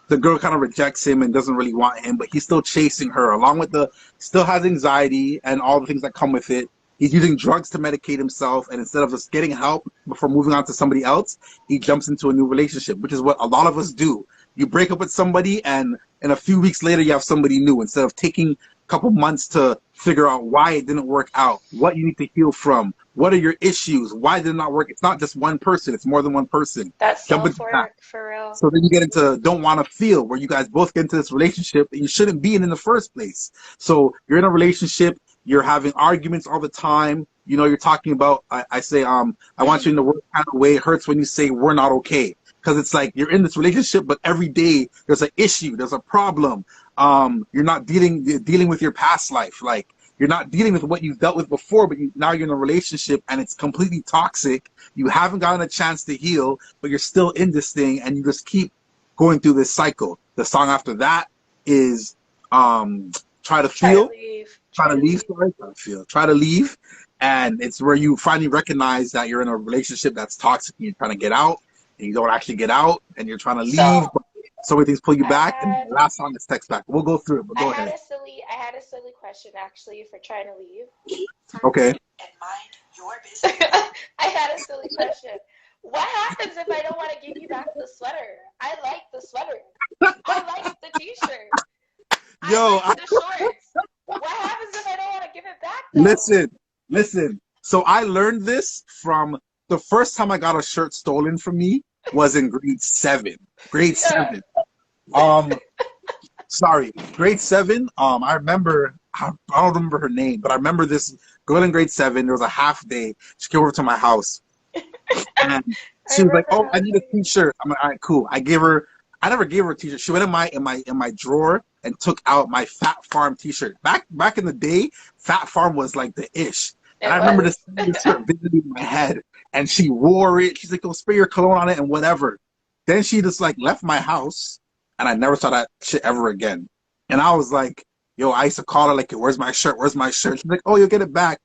The girl kind of rejects him and doesn't really want him, but he's still chasing her, along with still has anxiety and all the things that come with it. He's using drugs to medicate himself, and instead of just getting help before moving on to somebody else, he jumps into a new relationship, which is what a lot of us do. You break up with somebody, and a few weeks later, you have somebody new. Instead of taking a couple months to figure out why it didn't work out, what you need to heal from, what are your issues, why did it not work? It's not just one person, it's more than one person.
That's self-work, for real.
So then you get into don't want to feel, where you guys both get into this relationship that you shouldn't be in the first place. So you're in a relationship, you're having arguments all the time. You know, you're talking about, I say, I want you in the worst kind of way. It hurts when you say we're not okay. Because it's like you're in this relationship, but every day there's an issue, there's a problem. You're not dealing with your past life. Like, you're not dealing with what you've dealt with before, but now you're in a relationship and it's completely toxic. You haven't gotten a chance to heal, but you're still in this thing, and you just keep going through this cycle. The song after that is Try to Leave. And it's where you finally recognize that you're in a relationship that's toxic and you're trying to get out, and you don't actually get out, and you're trying to leave. So many things pull you
I
back, and
had
the last song is text back. We'll go through it, but go ahead.
I had a silly question actually for trying to leave.
Okay.
And mind your business.
I had a silly question. What happens if I don't want to give you back the sweater? I like the sweater. I like the t-shirt.
Yo,
I like the shorts. What happens if I don't want to give it back though?
listen. So I learned this from the first time I got a shirt stolen from me was in grade 7. Grade
Yeah.
7. Sorry, grade 7. I remember. I don't remember her name, but I remember this girl in grade 7. There was a half day. She came over to my house, and she was like, "Oh, I need a t-shirt." I'm like, "All right, cool." I never gave her a t-shirt. She went in my drawer and took out my Fat Farm t-shirt. Back in the day, Fat Farm was like the ish. And I remember this shirt vividly in my head, and she wore it. She's like, "Go spray your cologne on it and whatever." Then she just like left my house, and I never saw that shit ever again. And I was like, "Yo," I used to call her like, "Where's my shirt? Where's my shirt?" She's like, "Oh, you'll get it back."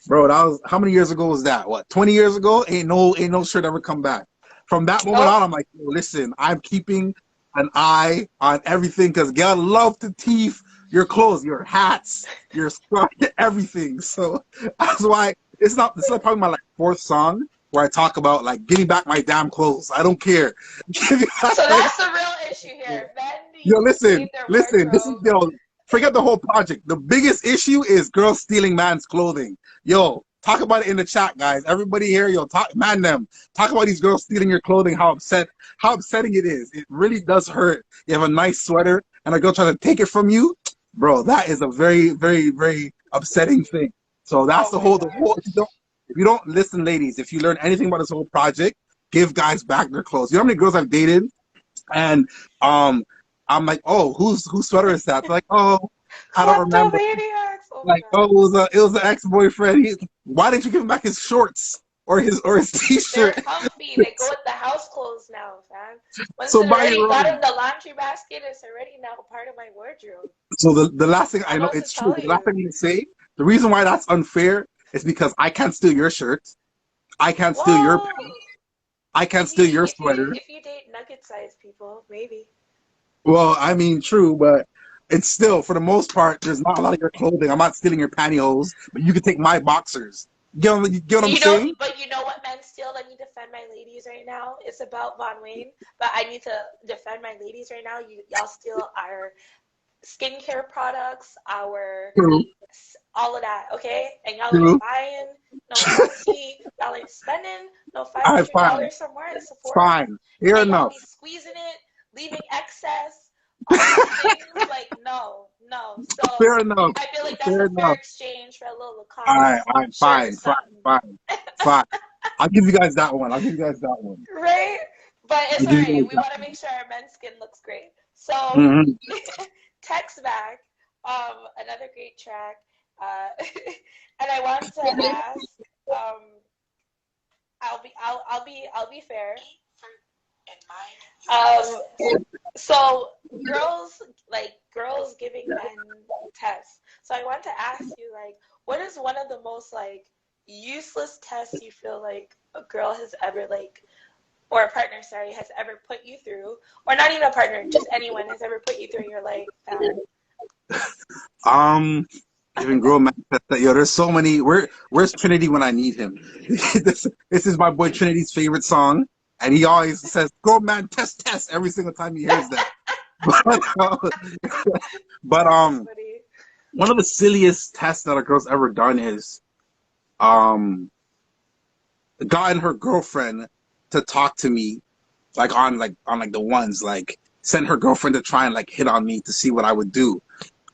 Bro, that was how many years ago was that? What, 20 years ago? Ain't no shirt ever come back. From that moment on, I'm like, "Yo, listen, I'm keeping an eye on everything because God love to thief your clothes, your hats, your stuff, everything." So that's why this is probably my like 4th song where I talk about like giving back my damn clothes. I don't care.
So that's the real issue here. Men
Yo,
need to save their
listen. This is
wardrobe.
forget the whole project. The biggest issue is girls stealing man's clothing. Yo, talk about it in the chat, guys. Everybody here, yo, talk about these girls stealing your clothing. How upsetting it is. It really does hurt. You have a nice sweater and a girl trying to take it from you, bro. That is a very, very, very upsetting thing. So that's the whole. If you don't listen, ladies, if you learn anything about this whole project, give guys back their clothes. You know how many girls I've dated, and I'm like, "Oh, whose sweater is that?" They're like, "Oh, I don't remember." Like, "Oh, it was an ex-boyfriend. Why didn't you give him back his shorts or his t-shirt?"
They're comfy. They go with the house clothes now, fam. Once
So
it already got in the laundry basket, it's already now part of my wardrobe.
So the last thing I know,
What else
it's
to
true.
tell
The last
you?
thing I'm gonna say, the reason why that's unfair is because I can't steal your shirt. I can't steal your
Whoa.
pants. I can't steal your sweater.
If you date nugget-sized people, maybe.
Well, I mean, true, but it's still, for the most part, there's not a lot of your clothing. I'm not stealing your pantyhose, but you can take my boxers. Get what I'm saying?
But you know what men steal? Let me defend my ladies right now. It's about Vonne Wayne, but I need to defend my ladies right now. Y'all steal our skincare products, all of that, okay? And y'all ain't buying no fancy, y'all ain't spending no $500 somewhere in Sephora.
Fine. Fair
and
enough.
y'all be squeezing it, leaving excess, all these things, like, no. So
Fair enough.
I feel like that's a fair exchange for a little Lacoste.
All right, fine. I'll give you guys that one.
Right? But it's all right. We want to make sure our men's skin looks great. So, Text Back, another great track. And I want to ask, I'll be fair. So girls giving men tests. So I want to ask you, like, what is one of the most like useless tests you feel like a girl has ever or a partner, has ever put you through, or not even a partner, just anyone has ever put you through in your life?
Even girl man, yo, there's so many. Where's Trinity when I need him? This is my boy Trinity's favorite song, and he always says, "Girl man, test," every single time he hears that. but one of the silliest tests that a girl's ever done is gotten her girlfriend to talk to me on the ones, like send her girlfriend to try and like hit on me to see what I would do.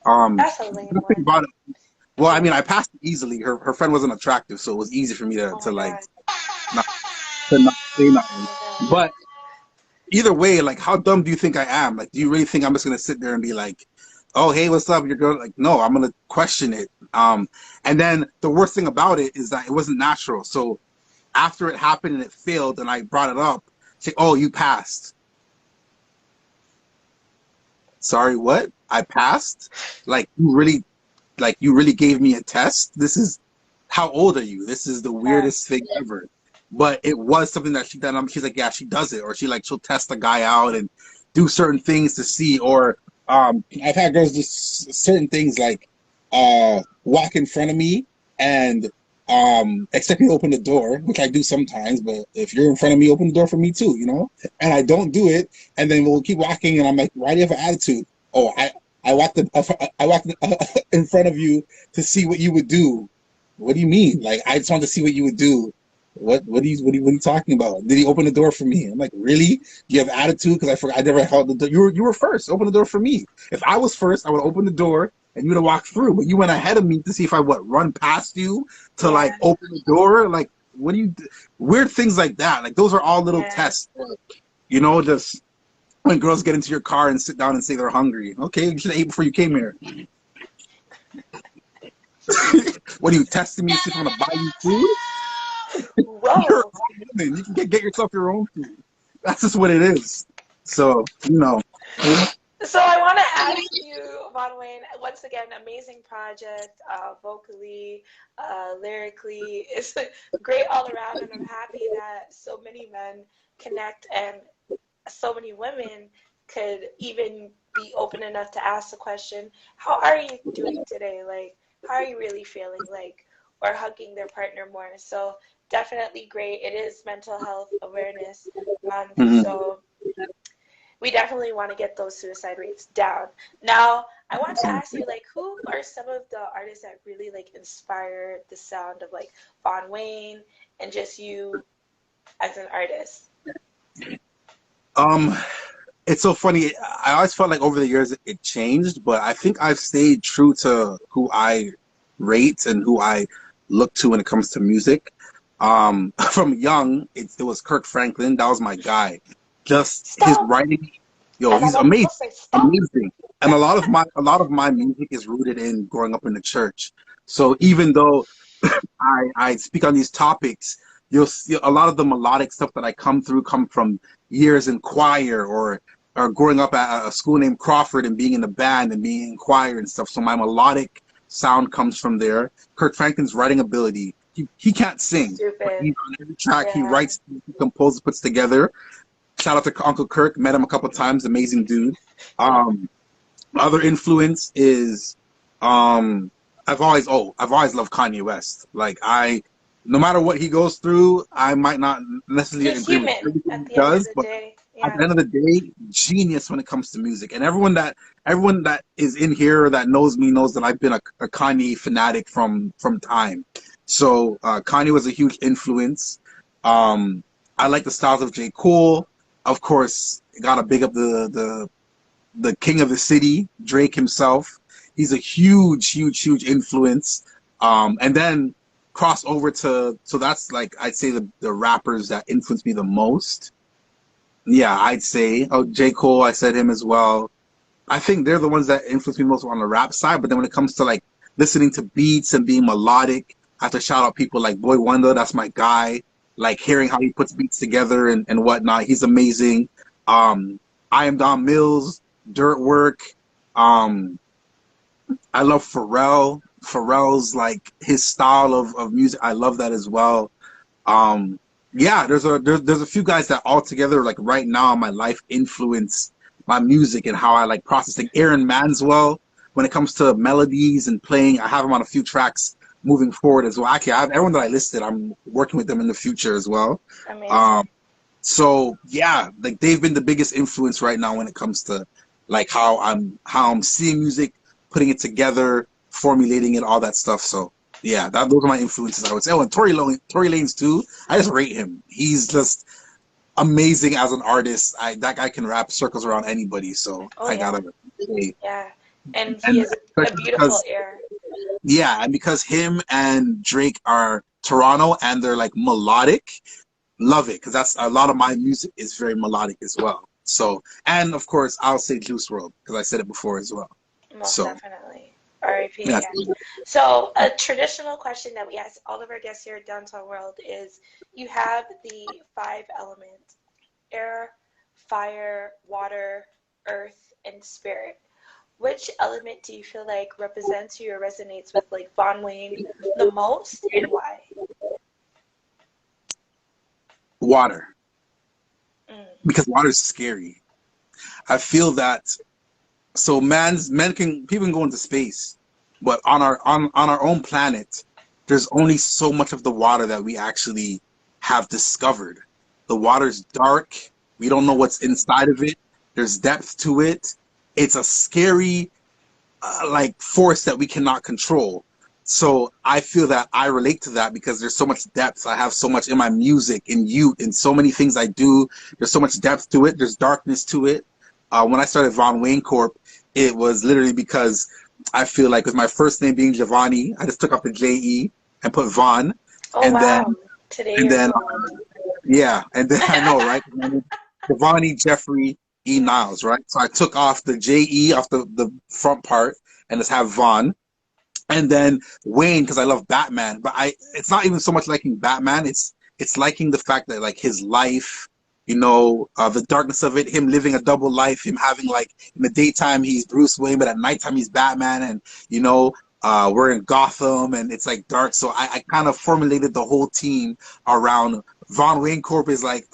That's a lame one.
Well, I mean, I passed it easily. Her friend wasn't attractive, so it was easy for me to not say nothing. But either way, like, how dumb do you think I am? Like, do you really think I'm just gonna sit there and be like, "Oh, hey, what's up, your girl?" Like, no, I'm gonna question it. And then the worst thing about it is that it wasn't natural. So after it happened and it failed, and I brought it up, say, "Oh, you passed." Sorry, what? I passed? Like, you really gave me a test? This is, how old are you? This is the weirdest thing ever. But it was something that she done. She's like, yeah, she does it. Or she'll test the guy out and do certain things to see, or I've had girls do certain things like walk in front of me and expect me to open the door, which I do sometimes, but if you're in front of me, open the door for me too, you know? And I don't do it, and then we'll keep walking, and I'm like, why do you have an attitude? Oh, I walked in front of you to see what you would do. What do you mean? Like, I just wanted to see what you would do. What are you talking about? Did he open the door for me? I'm like, really? Do you have attitude? Because I forgot, I never held the door. You were first. Open the door for me. If I was first, I would open the door and you would have walked through. But you went ahead of me to see if I would run past you to like open the door. Like, what do you do? Weird things like that. Like, those are all little tests. You know, just when girls get into your car and sit down and say they're hungry. Okay, you should have ate before you came here. What are you testing me to see if I'm gonna buy you food?
Whoa.
You're a woman. You can get yourself your own food. That's just what it is. So, you know.
So I want to ask you, Vonne Wayne, once again, amazing project, vocally, lyrically. It's great all around, and I'm happy that so many men connect and so many women could even be open enough to ask the question, how are you doing today? Like, how are you really feeling? Like, or hugging their partner more. So definitely great. It is Mental Health Awareness Month. So we definitely want to get those suicide rates down. Now, I want to ask you, like, who are some of the artists that really like inspire the sound of like Vonne Wayne and just you as an artist?
It's so funny. I always felt like over the years it changed, but I think I've stayed true to who I rate and who I look to when it comes to music. From young, it was Kirk Franklin. That was my guy. Just his writing, he's amazing, amazing. And a lot of my music is rooted in growing up in the church. So even though I speak on these topics, you'll see a lot of the melodic stuff that I come from years in choir or growing up at a school named Crawford and being in the band and being in choir and stuff. So my melodic sound comes from there. Kirk Franklin's writing ability. He can't sing, but he's on every track. He writes, he composes, puts together. Shout out to Uncle Kirk. Met him a couple times. Amazing dude. Other influence is I've always loved Kanye West. Like no matter what he goes through, I might not necessarily agree with everything he does, but at the end of the day, genius when it comes to music. And everyone that is in here that knows me knows that I've been a Kanye fanatic from time. So Kanye was a huge influence. I like the styles of J. Cole. Of course, gotta big up the king of the city, Drake himself. He's a huge influence. And then cross over to, so that's like, I'd say the rappers that influenced me the most. Yeah, I'd say, J. Cole, I said him as well. I think they're the ones that influence me most on the rap side. But then when it comes to like listening to beats and being melodic, I have to shout out people like Boy Wonder, that's my guy. Like hearing how he puts beats together and whatnot. He's amazing. I Am Don Mills, Dirt Work. I love Pharrell. Pharrell's like his style of music. I love that as well. Yeah, there's a few guys that all together like right now in my life influence my music and how I like processing. Aaron Manswell, when it comes to melodies and playing, I have him on a few tracks moving forward as well. Actually, I have everyone that I listed. I'm working with them in the future as well.
Amazing.
So yeah, like they've been the biggest influence right now when it comes to like how I'm seeing music, putting it together, formulating it, all that stuff. So yeah, those are my influences, I would say. Oh, and Tory Lanez too. I just rate him. He's just amazing as an artist. That guy can rap circles around anybody. So I gotta say.
Yeah, and he has a beautiful air.
Yeah, and because him and Drake are Toronto and they're like melodic, love it, because that's a lot of my music is very melodic as well. So, and of course, I'll say Juice WRLD because I said it before as well.
Most definitely. R.I.P. Yeah. So, a traditional question that we ask all of our guests here at Downtown World is: you have the 5 elements: air, fire, water, earth, and spirit. Which element do you feel like represents you or resonates with like Vonne Wayne the most, and why?
Water. Because water is scary. I feel that so people can go into space, but on our own planet, there's only so much of the water that we actually have discovered. The water's dark. We don't know what's inside of it. There's depth to it. It's a scary like force that we cannot control. So I feel that I relate to that because there's so much depth. I have so much in my music, in Y.U.T.E, in so many things I do. There's so much depth to it. There's darkness to it. When I started Vonne Wayne Corp, it was literally because I feel like with my first name being Giovanni, I just took off the J.E and put Vonne.
Oh,
and
wow.
then
Today
and
you're
then
blonde.
yeah, and then I know, right? Giovanni Jeffrey E. Niles, right? So I took off the J.E off the front part and just have Vonne. And then Wayne, because I love Batman, but it's not even so much liking Batman, it's liking the fact that like his life, the darkness of it, him living a double life, him having like in the daytime he's Bruce Wayne, but at nighttime he's Batman, and we're in Gotham and it's like dark. So I kind of formulated the whole team around Vonne Wayne Corp is like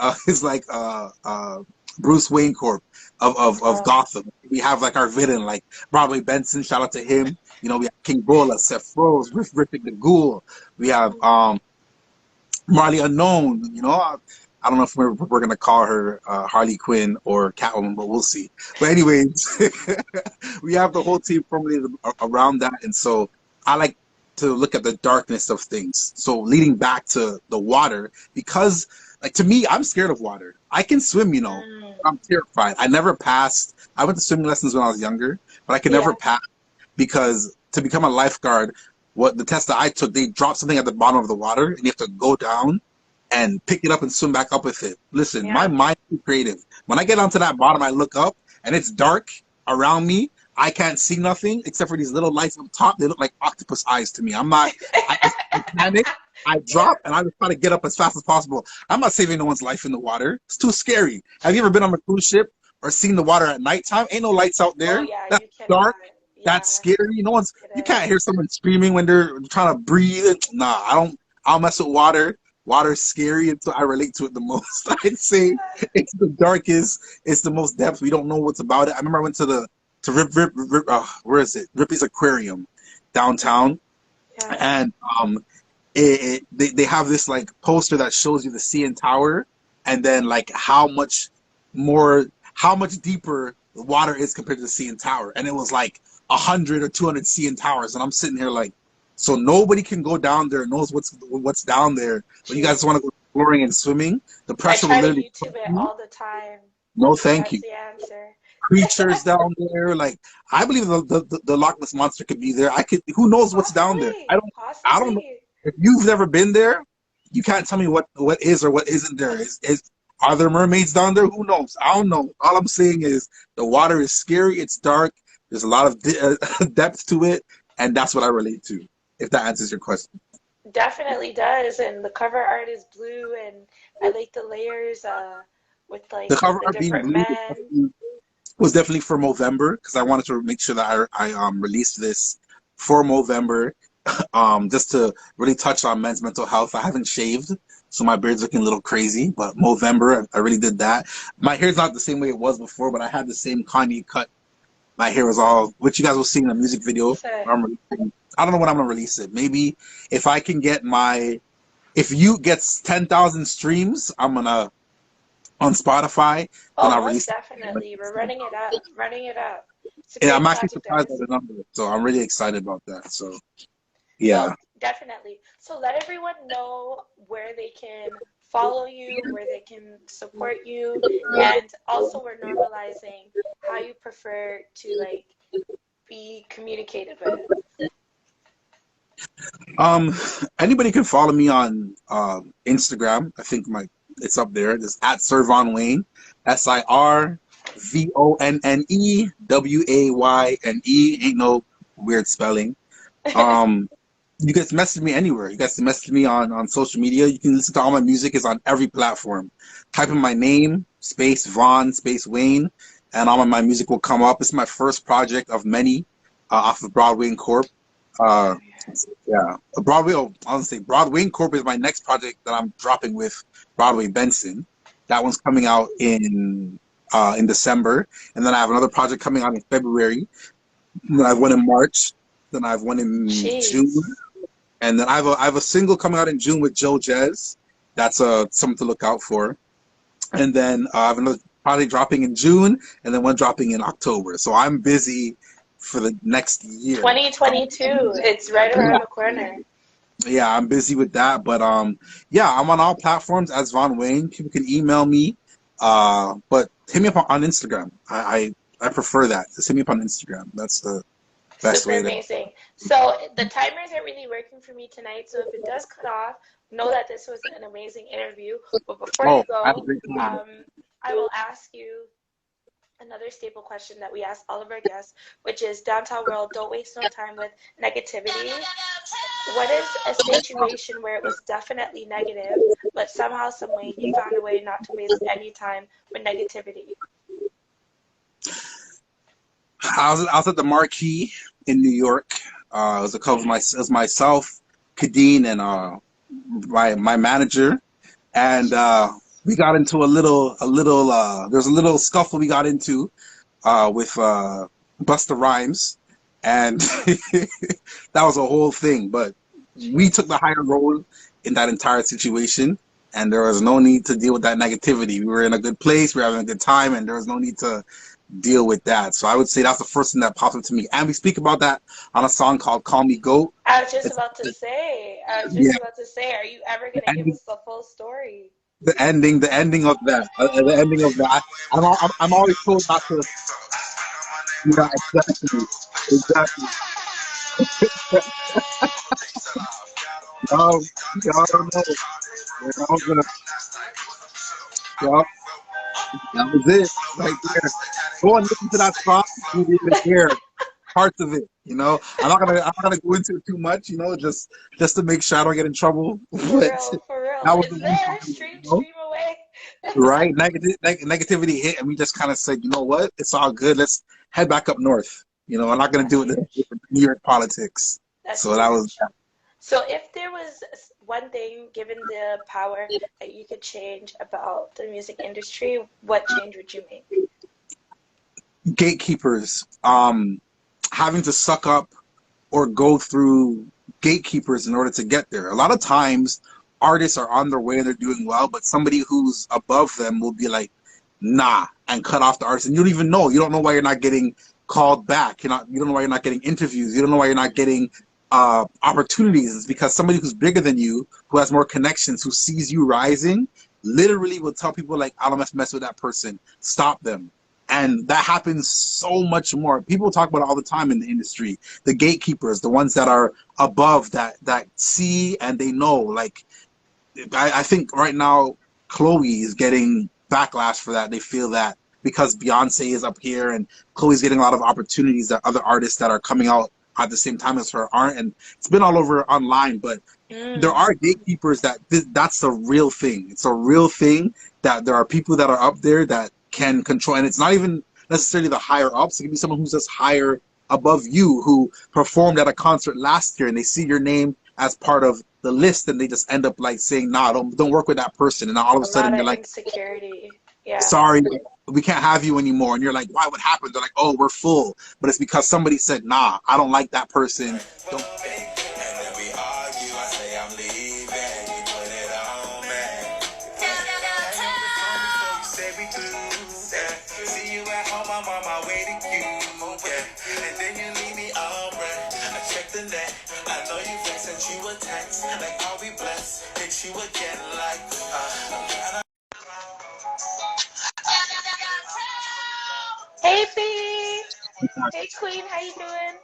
Bruce Wayne Corp of Gotham. We have like our villain, like Broadway Benson, shout out to him. We have King Bola, Seth Rose, Riffic the Ghoul. We have Marley Unknown. I don't know if we're going to call her Harley Quinn or Catwoman, but we'll see. But anyways, we have the whole team formulated around that. And so I like to look at the darkness of things. So leading back to the water, because like to me, I'm scared of water. I can swim, I'm terrified. I never passed. I went to swimming lessons when I was younger, but I could never pass because to become a lifeguard, what the test that I took, they dropped something at the bottom of the water and you have to go down and pick it up and swim back up with it. Listen, my mind is creative. When I get onto that bottom, I look up and it's dark around me. I can't see nothing except for these little lights up top. They look like octopus eyes to me. I panic. I drop and I just try to get up as fast as possible. I'm not saving no one's life in the water. It's too scary. Have you ever been on a cruise ship or seen the water at nighttime? Ain't no lights out there. That's dark. That's scary. You can't hear someone screaming when they're trying to breathe. Nah, I'll mess with water. Water's scary, and so I relate to it the most. I'd say it's the darkest. It's the most depth. We don't know what's about it. I remember I went to where is it? Ripley's Aquarium downtown, and they have this like poster that shows you the CN Tower, and then like how much deeper the water is compared to the CN Tower, and it was like 100 or 200 CN Towers, and I'm sitting here like, so nobody can go down there, knows what's down there, but you guys want to go exploring and swimming. The pressure will literally.
I try to YouTube it all the time.
No, thank you.
That's the answer.
Creatures down there, like I believe the Loch Ness monster could be there. Who knows what's down there? I don't know. If you've never been there, you can't tell me what is or what isn't there. Are there mermaids down there? Who knows? I don't know. All I'm saying is the water is scary. It's dark. There's a lot of depth to it, and that's what I relate to. If that answers your question.
Definitely does, and the cover art is blue, and I like the layers with like
the cover art being
different
blue
men.
was definitely for Movember because I wanted to make sure that I released this for Movember, just to really touch on men's mental health. I haven't shaved, so my beard's looking a little crazy, but Movember, I really did that. My hair's not the same way it was before, but I had the same Kanye cut. My hair was all, which you guys will see in the music video. I don't know when I'm gonna release it. Maybe if I can get if you gets 10,000 streams, I'm gonna on Spotify.
Oh,
then I'll
most
release
definitely. We're running it up. Running it up.
Yeah, I'm actually surprised by the number, so I'm really excited about that. So, yeah.
No, definitely. So let everyone know where they can follow you, where they can support you, and also we're normalizing how you prefer to like be communicated with.
Anybody can follow me on Instagram. I think it's up there. It's at Sir Vonne Wayne, SirVonneWayne. Ain't no weird spelling. You guys message me anywhere. You guys can message me on social media. You can listen to all my music. It's on every platform. Type in my name, space Vonne, space Wayne, and all of my music will come up. It's my first project of many off of Broadway Corp. Broadway Corp is my next project that I'm dropping with Broadway Benson. That one's coming out in in December, and then I have another project coming out in February. And then I have one in March. Then I have one in June,
Jeez.
and then I have a single coming out in June with Joe Jez. That's something to look out for. And then I have another project dropping in June, and then one dropping in October. So I'm busy for the next year.
2022. It's right around the corner.
Yeah, I'm busy with that, but yeah, I'm on all platforms as Vonne Wayne. People can email me, but hit me up on Instagram. I prefer that. Just hit me up on Instagram. That's the best
Super
way to.
amazing. So the timers are really working for me tonight. So if it does cut off, know that this was an amazing interview. But before you
I have a
go,
great time.
I will ask you another staple question that we ask all of our guests, which is, Downtown World, don't waste no time with negativity. What is a situation where it was definitely negative, but somehow, some way, you found a way not to waste any time with negativity?
I was at the Marquee in New York. It was a couple of it was myself, Kadeen, and my manager, and we got into there's a little scuffle we got into with Busta Rhymes, and that was a whole thing. But we took the higher road in that entire situation, and there was no need to deal with that negativity. We were in a good place, we were having a good time, and there was no need to deal with that. So I would say that's the first thing that popped up to me. And we speak about that on a song called Call Me GOAT.
I was just about to say, are you ever going to give us the full story?
The ending of that, I'm always told not to. Yeah, exactly. Y'all don't know. I was gonna, yeah, that was it right there. Go and listen to that song. You will even hear parts of it. You know, I'm not gonna go into it too much. You know, just to make sure I don't get in trouble.
For real.
That was
It's
the
there. Stream away.
Right? Negativity hit, and we just kind of said, you know what? It's all good. Let's head back up north. You know, I'm not gonna do it with New York politics.
That's
So that was.
So if there was one thing, given the power, that you could change about the music industry, what change would you make?
Gatekeepers, having to suck up or go through gatekeepers in order to get there. A lot of times artists are on their way and they're doing well, but somebody who's above them will be like, nah, and cut off the artist. And you don't even know. You don't know why you're not getting called back. You don't know why you're not getting interviews. You don't know why you're not getting opportunities. It's because somebody who's bigger than you, who has more connections, who sees you rising, literally will tell people like, I don't mess with that person. Stop them. And that happens so much more. People talk about it all the time in the industry. The gatekeepers, the ones that are above, that see and they know. Like, I think right now, Chloe is getting backlash for that. They feel that because Beyonce is up here and Chloe's getting a lot of opportunities that other artists that are coming out at the same time as her aren't. And it's been all over online, but there are gatekeepers that's a real thing. It's a real thing that there are people that are up there that can control, and it's not even necessarily the higher ups. It can be someone who's just higher above you, who performed at a concert last year and they see your name as part of the list and they just end up like saying, nah, don't work with that person. And all of a sudden you're like,
insecurity. Yeah.
Sorry, we can't have you anymore. And you're like, why, what happened? They're like, oh, we're full. But it's because somebody said, nah, I don't like that person. Don't.
Hey, B. Hey, Queen. How you doing?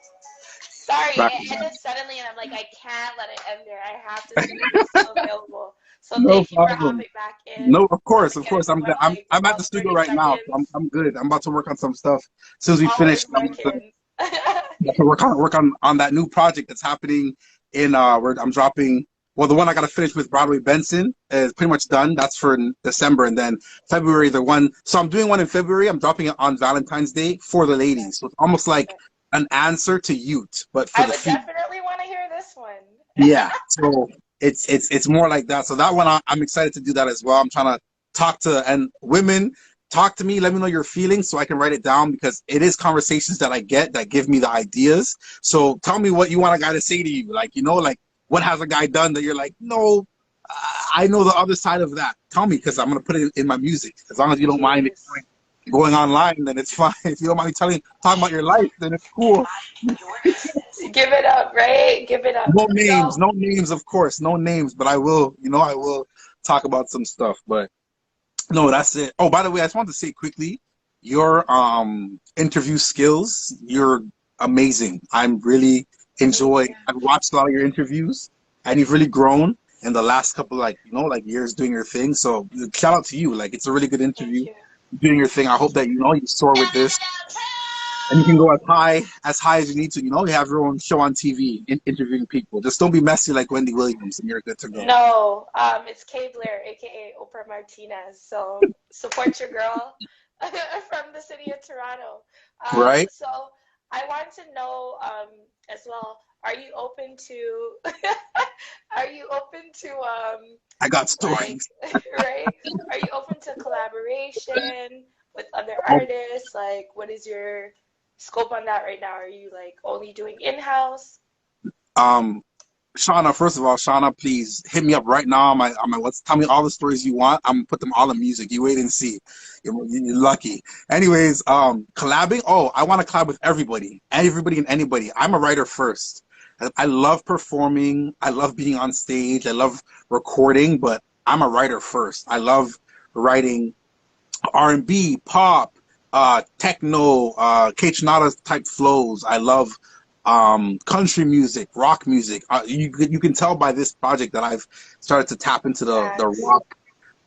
Sorry, it ended suddenly, and I'm like, I can't let it end there. I have to see if it's still available. So
No
thank you for
problem.
hopping back in.
No, of course. I'm at the studio right now.
Seconds.
I'm good. I'm about to work on some stuff. As soon as we finish, to work on that new project that's happening in where I'm dropping. Well, the one I got to finish with Broadway Benson is pretty much done. That's for December, and then February the one. So I'm doing one in February. I'm dropping it on Valentine's Day for the ladies. So it's almost like an answer to Y.U.T.E, but for
I
the
would definitely want to hear this one.
Yeah. So it's more like that. So that one I'm excited to do that as well. I'm trying to talk to women talk to me. Let me know your feelings so I can write it down, because it is conversations that I get that give me the ideas. So tell me what you want a guy to say to you. Like, you know, like what has a guy done that you're like, no, I know the other side of that. Tell me, because I'm going to put it in my music. As long as you don't mind it going online, then it's fine. If you don't mind me talking about your life, then it's cool.
Give it up, right? Give it up.
No names, no names, of course, no names. But I will, you know, I will talk about some stuff. But no, that's it. Oh, by the way, I just wanted to say quickly, your interview skills, you're amazing. I'm really I've watched a lot of your interviews, and you've really grown in the last couple, like, you know, like years doing your thing. So shout out to you. Like, it's a really good interview. Doing your thing. I hope that, you know, you soar with this, and you can go as high as you need to. You know, you have your own show on TV, interviewing people. Just don't be messy like Wendy Williams, and you're good to go.
No, it's Kay Blair, aka Oprah Martinez. So support your girl from the city of Toronto.
Right.
So I want to know as well. Are you open to?
I got stories.
Like, right? Are you open to collaboration with other artists? Like, what is your scope on that right now? Are you like only doing in-house?
Shauna, first of all, Shauna, please hit me up right now on my tell me all the stories you want. I'm gonna put them all in music. You wait and see. You're lucky. Anyways, collabing. Oh, I want to collab with everybody and anybody. I'm a writer first. I love performing. I love being on stage. I love recording, but I'm a writer first. I love writing R&B, pop, techno, K-Chanada type flows. I love country music, rock music. You can tell by this project that I've started to tap into the rock,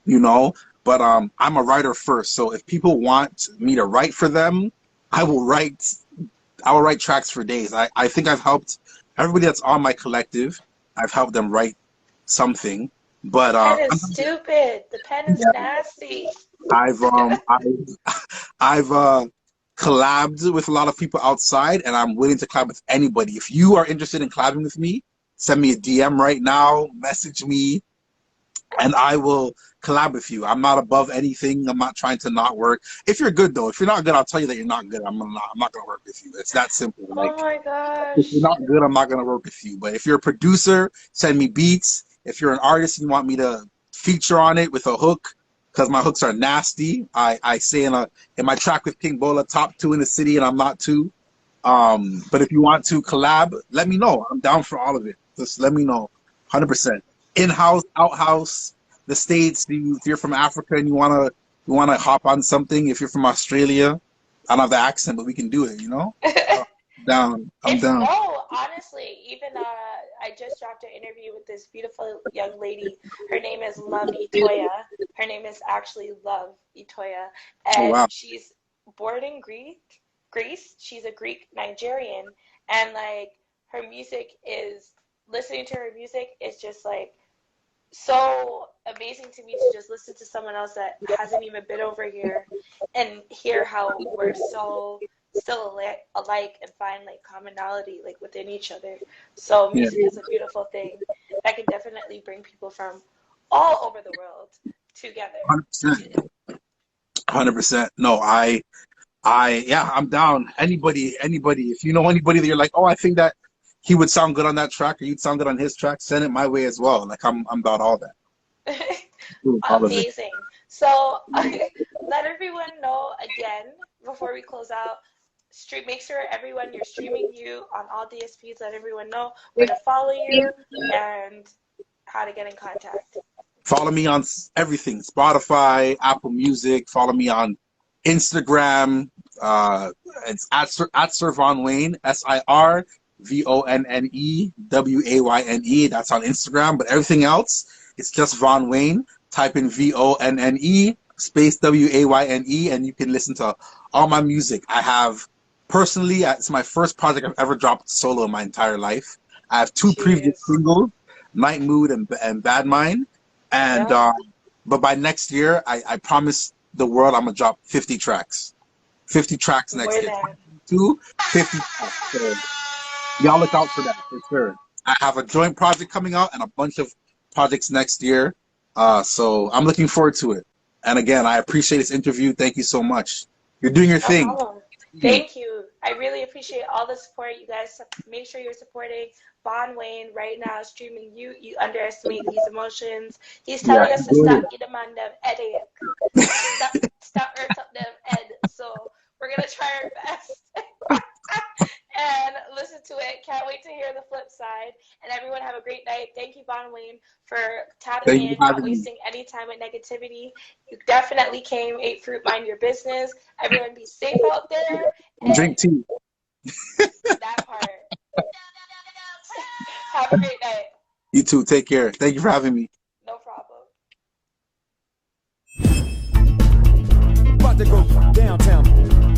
you know. But I'm a writer first. So if people want me to write for them, I will write tracks for days. I think I've helped everybody that's on my collective. I've helped them write something. But
pen is stupid. The pen is nasty.
I've collabed with a lot of people outside, and I'm willing to collab with anybody. If you are interested in collabing with me, send me a DM right now, message me, and I will collab with you. I'm not above anything. I'm not trying to not work. If you're good, though, if you're not good, I'll tell you that you're not good. I'm not gonna work with you. It's that simple. Like,
oh my gosh.
if you're not good, I'm not gonna work with you. But if you're a producer, send me beats. If you're an artist and you want me to feature on it with a hook, because my hooks are nasty. I say in my track with King Bola, top 2 in the city, and I'm not 2. But if you want to collab, let me know. I'm down for all of it. Just let me know. 100%. In-house, out-house, the States. If you're from Africa and you wanna hop on something, if you're from Australia, I don't have the accent, but we can do it, you know? I'm down.
No, honestly, even I just dropped an interview with this beautiful young lady. Her name is Y.U.T.E. Her name is actually Y.U.T.E. And
wow.
She's born in Greece. She's a Greek Nigerian, and like her music is listening to her music is just like so amazing to me to just listen to someone else that hasn't even been over here and hear how we're so still alike and find like commonality like within each other. So music is a beautiful thing that can definitely bring people from all over the world together.
100%. No, I'm down. Anybody. If you know anybody that you're like, oh, I think that he would sound good on that track, or you'd sound good on his track, send it my way as well. Like I'm about all that.
Amazing. So let everyone know again before we close out. Make sure everyone you're streaming you on all DSPs. Let everyone know where to follow you and how to get in contact.
Follow me on everything: Spotify, Apple Music. Follow me on Instagram. It's at Sir Vonne Wayne, SirVonneWayne. That's on Instagram. But everything else, it's just Vonne Wayne. Type in VONNE space WAYNE, and you can listen to all my music. I have. Personally, it's my first project I've ever dropped solo in my entire life. I have 2 previous singles, Night Mood and Bad Mind. And but by next year, I promise the world I'm going to drop 50 tracks. 50 tracks next year. 50 tracks. So y'all look out for that, for sure. I have a joint project coming out and a bunch of projects next year. So I'm looking forward to it. And again, I appreciate this interview. Thank you so much. You're doing your
No
thing.
problem. Thank you. I really appreciate all the support. You guys make sure you're supporting Vonne Wayne right now, streaming You Underestimate These Emotions. He's telling us to stop giving man them headache. Stop earth up them head. So we're gonna try our best. And listen to it. Can't wait to hear the flip side. And everyone have a great night. Thank you, Vonne Wayne, for tapping in, not wasting any time with negativity. You definitely came, ate fruit, mind your business. Everyone be safe out there. And
drink tea.
That part. Have a great night.
You too. Take care. Thank you for having me.
No problem.
About to go downtown.